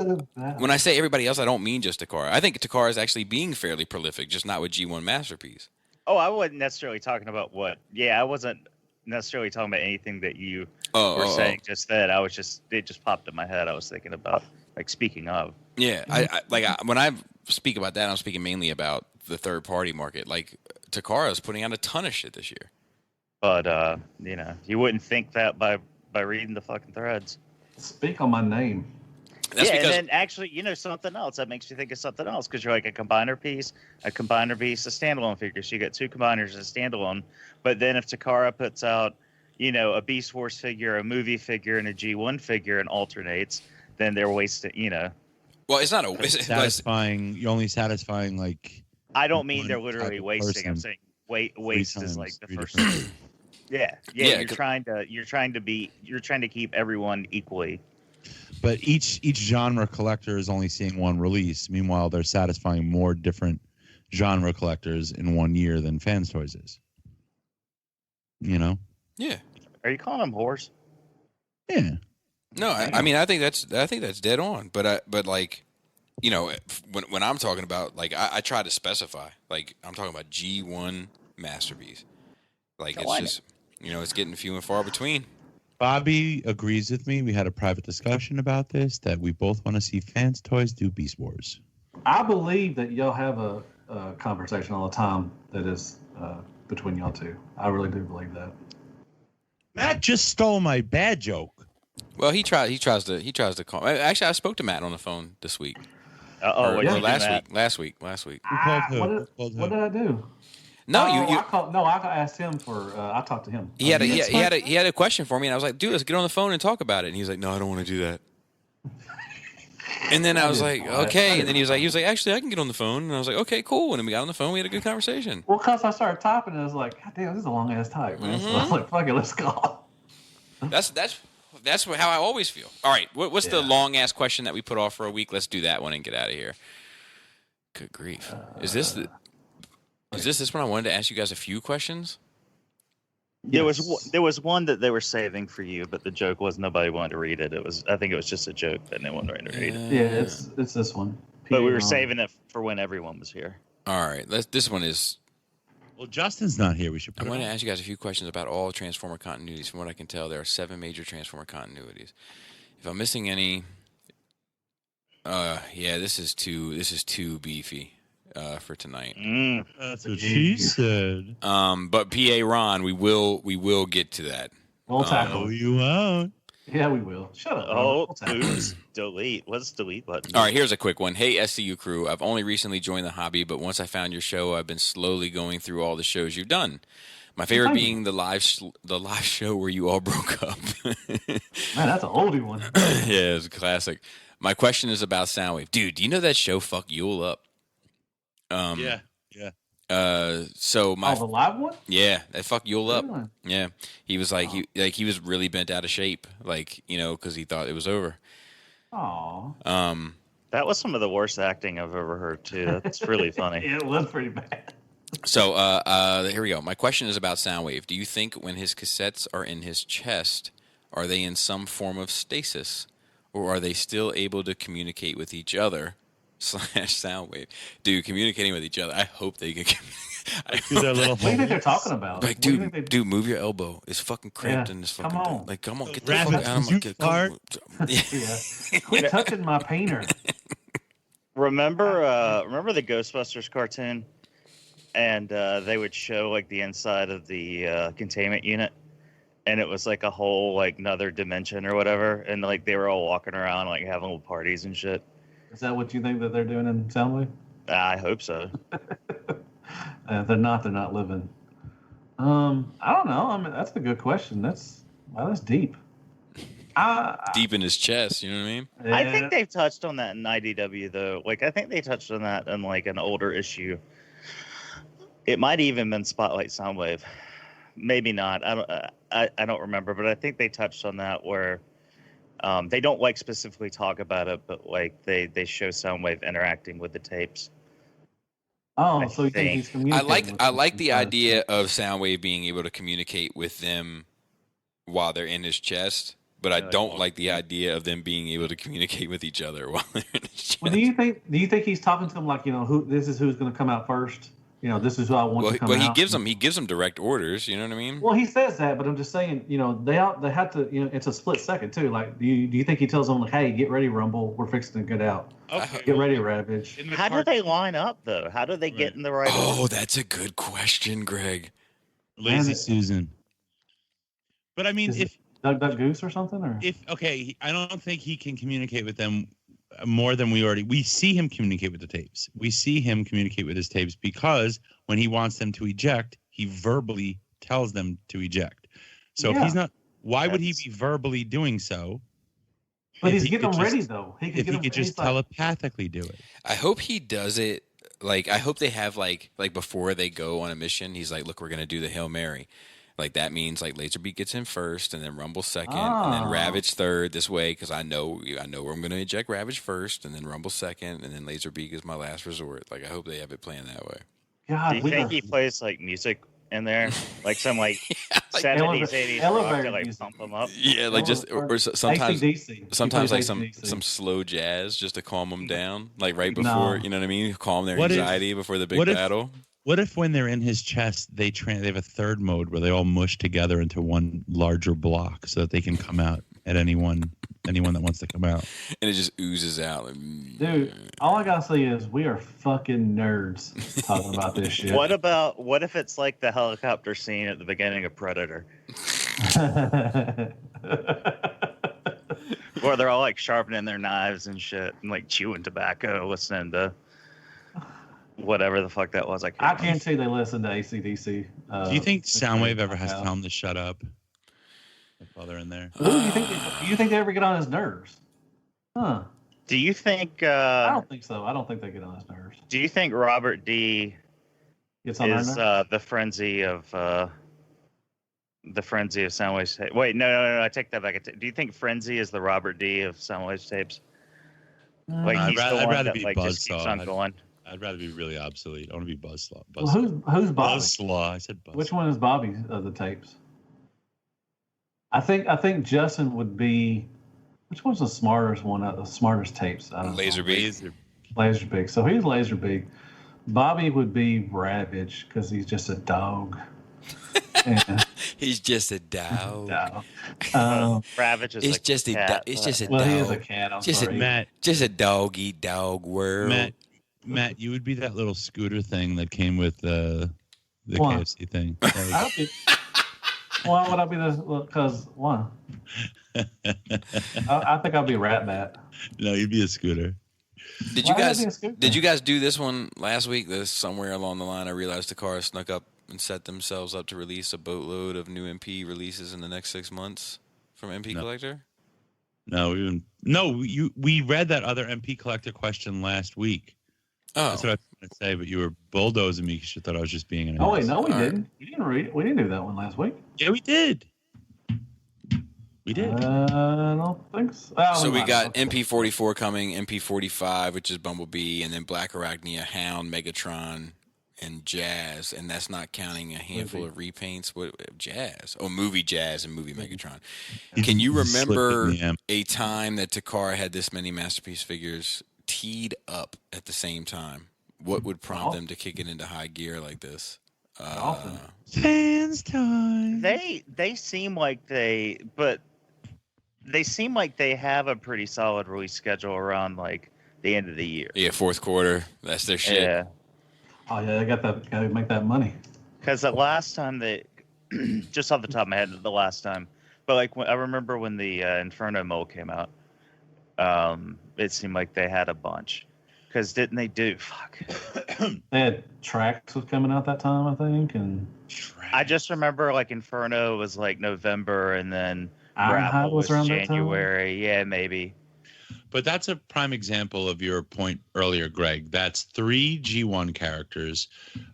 When I say everybody else, I don't mean just Takara. I think Takara is actually being fairly prolific, just not with G1 Masterpiece. Oh, I wasn't necessarily talking about what. Yeah, I wasn't necessarily talking about anything that you were saying just then. It just popped in my head. I was thinking about, like, speaking of. Yeah, when I speak about that, I'm speaking mainly about the third party market. Like, Takara is putting out a ton of shit this year. But you wouldn't think that by reading the fucking threads. Speak on my name. That's and then actually, something else that makes you think of something else because you're like a combiner piece, a standalone figure. So you got two combiners and a standalone. But then if Takara puts out, a Beast Wars figure, a movie figure, and a G1 figure and alternates, then they're wasting. Well, it's not satisfying. You're only satisfying like. I don't mean they're literally wasting. I'm saying waste is like the first. Yeah. You're trying to keep everyone equally. But each genre collector is only seeing one release. Meanwhile, they're satisfying more different genre collectors in 1 year than Fans Toys is. Yeah. Are you calling them whores? Yeah. No, I mean, I think that's dead on. But like, when I'm talking about, like, I try to specify, like, I'm talking about G1 Masterpiece. Like, it's just, it's getting few and far between. Bobby agrees with me. We had a private discussion about this, that we both want to see Fans Toys do Beast Wars. I believe that y'all have a conversation all the time that is between y'all two. I really do believe that. Matt just stole my bad joke. Well, he tries to call. Actually, I spoke to Matt on the phone this week. Last week. Who called who? What did I do? No, I asked him for. I talked to him. He had a question for me, and I was like, "Dude, let's get on the phone and talk about it." And he's like, "No, I don't want to do that." And then I was like, "Okay." And then he was like, "Actually, I can get on the phone." And I was like, "Okay, cool." And then we got on the phone. We had a good conversation. Well, because I started typing, and I was like, "God damn, this is a long ass type, man." So I was like, "Fuck it, let's go." That's how I always feel. All right, what's the long ass question that we put off for a week? Let's do that one and get out of here. Good grief! Is this one I wanted to ask you guys a few questions? There was one that they were saving for you, but the joke was nobody wanted to read it. I think it was just a joke that no one wanted to read it. Yeah, it's this one. But we were saving it for when everyone was here. All right, this one is. Well, Justin's not here. We should. I want to ask you guys a few questions about all Transformer continuities. From what I can tell, there are 7 major Transformer continuities. If I'm missing any, this is too beefy for tonight. That's what she said. But PA Ron, we will get to that. We'll tackle. You won't. Yeah, we will. Shut up. Oh, oops. Delete. What's the delete button? All right, here's a quick one. Hey, SCU crew. I've only recently joined the hobby, but once I found your show, I've been slowly going through all the shows you've done. My favorite being the live show where you all broke up. Man, that's an oldie one. Yeah, it's a classic. My question is about Soundwave. Dude, do you know that show Fuck Yule Up? Yeah. So my the live one? Yeah, that Fuck Yule Up. Really? Yeah. He was like he was really bent out of shape, like, cuz he thought it was over. Aw. That was some of the worst acting I've ever heard too. That's really funny. It was pretty bad. So, here we go. My question is about Soundwave. Do you think when his cassettes are in his chest, are they in some form of stasis, or are they still able to communicate with each other? / Soundwave. Dude, communicating with each other. I hope they can. What do you think they're talking about? Like, dude, move your elbow. It's fucking cramped in this fucking. Come on. Like, come on, get the fuck out of my. Yeah. Quit touching my painter. Remember the Ghostbusters cartoon, and they would show like the inside of the containment unit, and it was like a whole like another dimension or whatever, and like they were all walking around like having little parties and shit. Is that what you think that they're doing in Soundwave? I hope so. If they're not living. I don't know. I mean, that's a good question. That's deep. Deep in his chest, you know what I mean? Yeah. I think they've touched on that in IDW though. Like I think they touched on that in like an older issue. It might even been Spotlight Soundwave. Maybe not. I don't remember, but I think they touched on that where they don't like specifically talk about it, but like they show Soundwave interacting with the tapes. Oh, so you think he's communicating? I like the idea of Soundwave being able to communicate with them while they're in his chest, but I don't like the idea of them being able to communicate with each other while they're in his chest. Well, do you think he's talking to them like, this is who's going to come out first? This is who I want to come out. Well, he gives them direct orders. You know what I mean? Well, he says that, but I'm just saying, they have to, it's a split second too. Like, do you think he tells them like, hey, get ready, Rumble, we're fixing to get out. Okay. Get ready, Ravage. How do they line up though? How do they get in the right order? Oh, that's a good question, Greg. Lazy Susan. But I mean, if Duck Goose or something, or I don't think he can communicate with them more than we see him communicate with the tapes. We see him communicate with his tapes because when he wants them to eject, he verbally tells them to eject. So if he's not, why would he be verbally doing so? But he's getting them ready though. He could just telepathically do it. I hope he does it. Like, I hope they have like before they go on a mission, he's like, look, we're going to do the Hail Mary. Like, that means, like, Laserbeak gets in first, and then Rumble second, and then Ravage third this way, because I know where I'm going to eject Ravage first, and then Rumble second, and then Laserbeak is my last resort. Like, I hope they have it planned that way. God, do you think he plays, like, music in there? Like some, like, 70s, 80s rock to, like, pump him up? Yeah, like, just, or sometimes, AC/DC. sometimes like, some slow jazz just to calm them down, like, right before, you know what I mean? Calm their anxiety before the big battle. What if when they're in his chest, they have a third mode where they all mush together into one larger block so that they can come out at anyone that wants to come out? And it just oozes out. Dude, all I gotta say is we are fucking nerds talking about this shit. What if it's like the helicopter scene at the beginning of Predator? Where they're all like sharpening their knives and shit and like chewing tobacco, listening to whatever the fuck that was. I can't say they listen to AC/DC. Do you think Soundwave ever has to tell them to shut up while they're in there? Do you think they ever get on his nerves? Huh? Do you think? I don't think so. I don't think they get on his nerves. Do you think Robert D gets on is the frenzy of Soundwave's tapes? Wait, no, I take that back. Do you think Frenzy is the Robert D of Soundwave's tapes? Like he's the one that like just keeps on going. I'd rather be really obsolete. I want to be Buzzsaw. Well, who's Bobby? Buzzsaw. I said Buzzsaw. Which one is Bobby of the tapes? I think Justin would be. Which one's the smartest one? The smartest tapes? I don't know. Laserbeak. So he's Laserbeak. Bobby would be Ravage because he's just a dog. He's just a dog. Ravage is just a cat. It's just a dog. Well, he is a cat. I'm sorry. Just a dog eat dog world. Matt, you would be that little scooter thing that came with the KFC thing. Why would I be this? Because why? I think I'll be Ratbat. No, you'd be a scooter. Did you guys do this one last week? This somewhere along the line, I realized the car snuck up and set themselves up to release a boatload of new MP releases in the next 6 months from MP Collector. We read that other MP Collector question last week. Oh. That's what I was going to say, but you were bulldozing me because you thought I was just being an ass. Oh, wait, no, we didn't. You didn't read it. We didn't do that one last week. Yeah, we did. We did. I don't think so. Oh, So we got MP44 coming, MP45, which is Bumblebee, and then Black Arachnia, Hound, Megatron, and Jazz. And that's not counting a handful of repaints. What Jazz? Oh, Movie Jazz and Movie Megatron. Can you remember a time that Takara had this many Masterpiece figures teed up at the same time? What would prompt them to kick it into high gear like this? Fans time. They seem like they have a pretty solid release schedule around like the end of the year. Yeah, fourth quarter. That's their shit. Yeah. Oh yeah, they got that. Got to make that money. Because the last time just off the top of my head, the last time, but like I remember when the Inferno mold came out, it seemed like they had a bunch. Because didn't they do? Fuck. They had Tracks was coming out that time, I think, and I just remember like Inferno was like November, and then Ironhide was around January. Yeah, maybe. But that's a prime example of your point earlier, Greg. That's 3 G1 characters,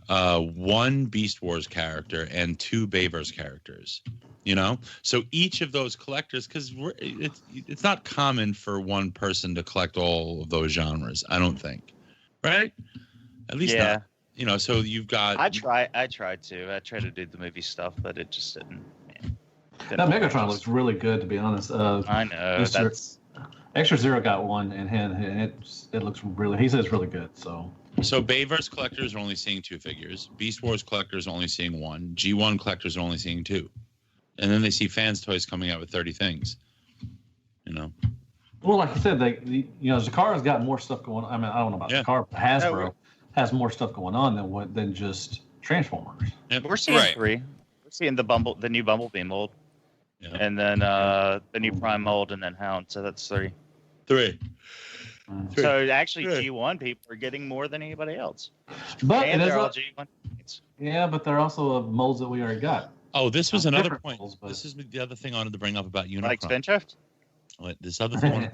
1 Beast Wars character, and 2 Bayverse characters. You know, so each of those collectors, because it's not common for one person to collect all of those genres. I don't think, right? At least not. You know, so you've got. I tried to. I tried to do the movie stuff, but it just didn't. That Megatron looks really good, to be honest. I know. Extra Zero got one, and it looks really. He says it's really good. So Bayverse collectors are only seeing 2 figures. Beast Wars collectors are only seeing 1. G1 collectors are only seeing 2. And then they see Fans Toys coming out with 30 things. You know. Well, like you said, Zakara's got more stuff going on. I mean, I don't know about Zakara, but Hasbro has more stuff going on than just Transformers. Yep. We're seeing 3. We're seeing the new Bumblebee mold, and then the new Prime mold, and then Hound. So that's 3. 3. So actually, G1 people are getting more than anybody else. But and they're all G1. Yeah, but they're also molds that we already got. Oh, this was another point. This is the other thing I wanted to bring up about Unicron. Like Spindrift? This other thing.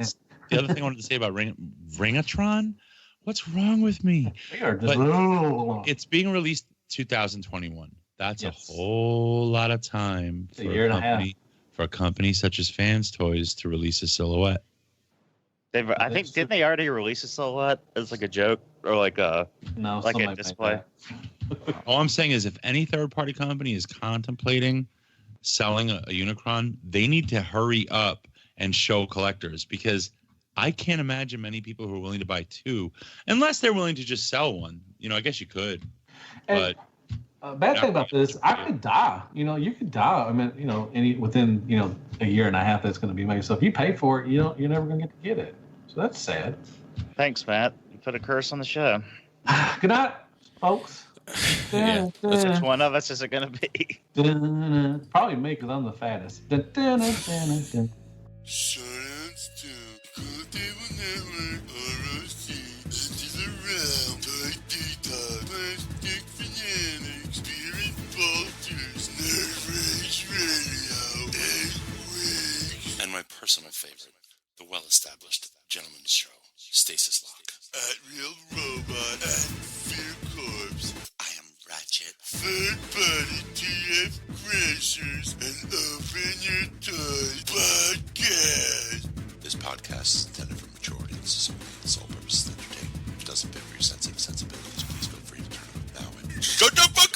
The other thing I wanted to say about Ringatron. What's wrong with me? It's being released 2021. That's a whole lot of time for a company such as Fans Toys to release a silhouette. Didn't they already release a silhouette as like a joke or like a display? All I'm saying is if any third-party company is contemplating selling a Unicron, they need to hurry up and show collectors, because I can't imagine many people who are willing to buy 2 unless they're willing to just sell one. You know, I guess you could. But bad thing about this, I could die. You know, you could die. I mean, within a year and a half that's going to be made. So if you pay for it, you're never going to get it. So that's sad. Thanks, Matt. You put a curse on the show. Good night, folks. Yeah. Which one of us is it going to be? Probably me, because I'm the fattest. Science to Cultivo Network, ROC, Edges Around, Toy Detox, Plastic Fanatics, Spirit Vultures, Nerve Rage Radio, Egg And my personal favorite, the well-established Gentleman's Show, Stasis Lock. At Real Robot, at Fear Corpse, I am Ratchet. Third Party TF Crashers, and Open Your Toys Podcast. This podcast is intended for mature audiences only, and sole purpose is entertainment. If it doesn't fit with your sensitive sensibilities, please feel free to turn it off now and... Shut the fuck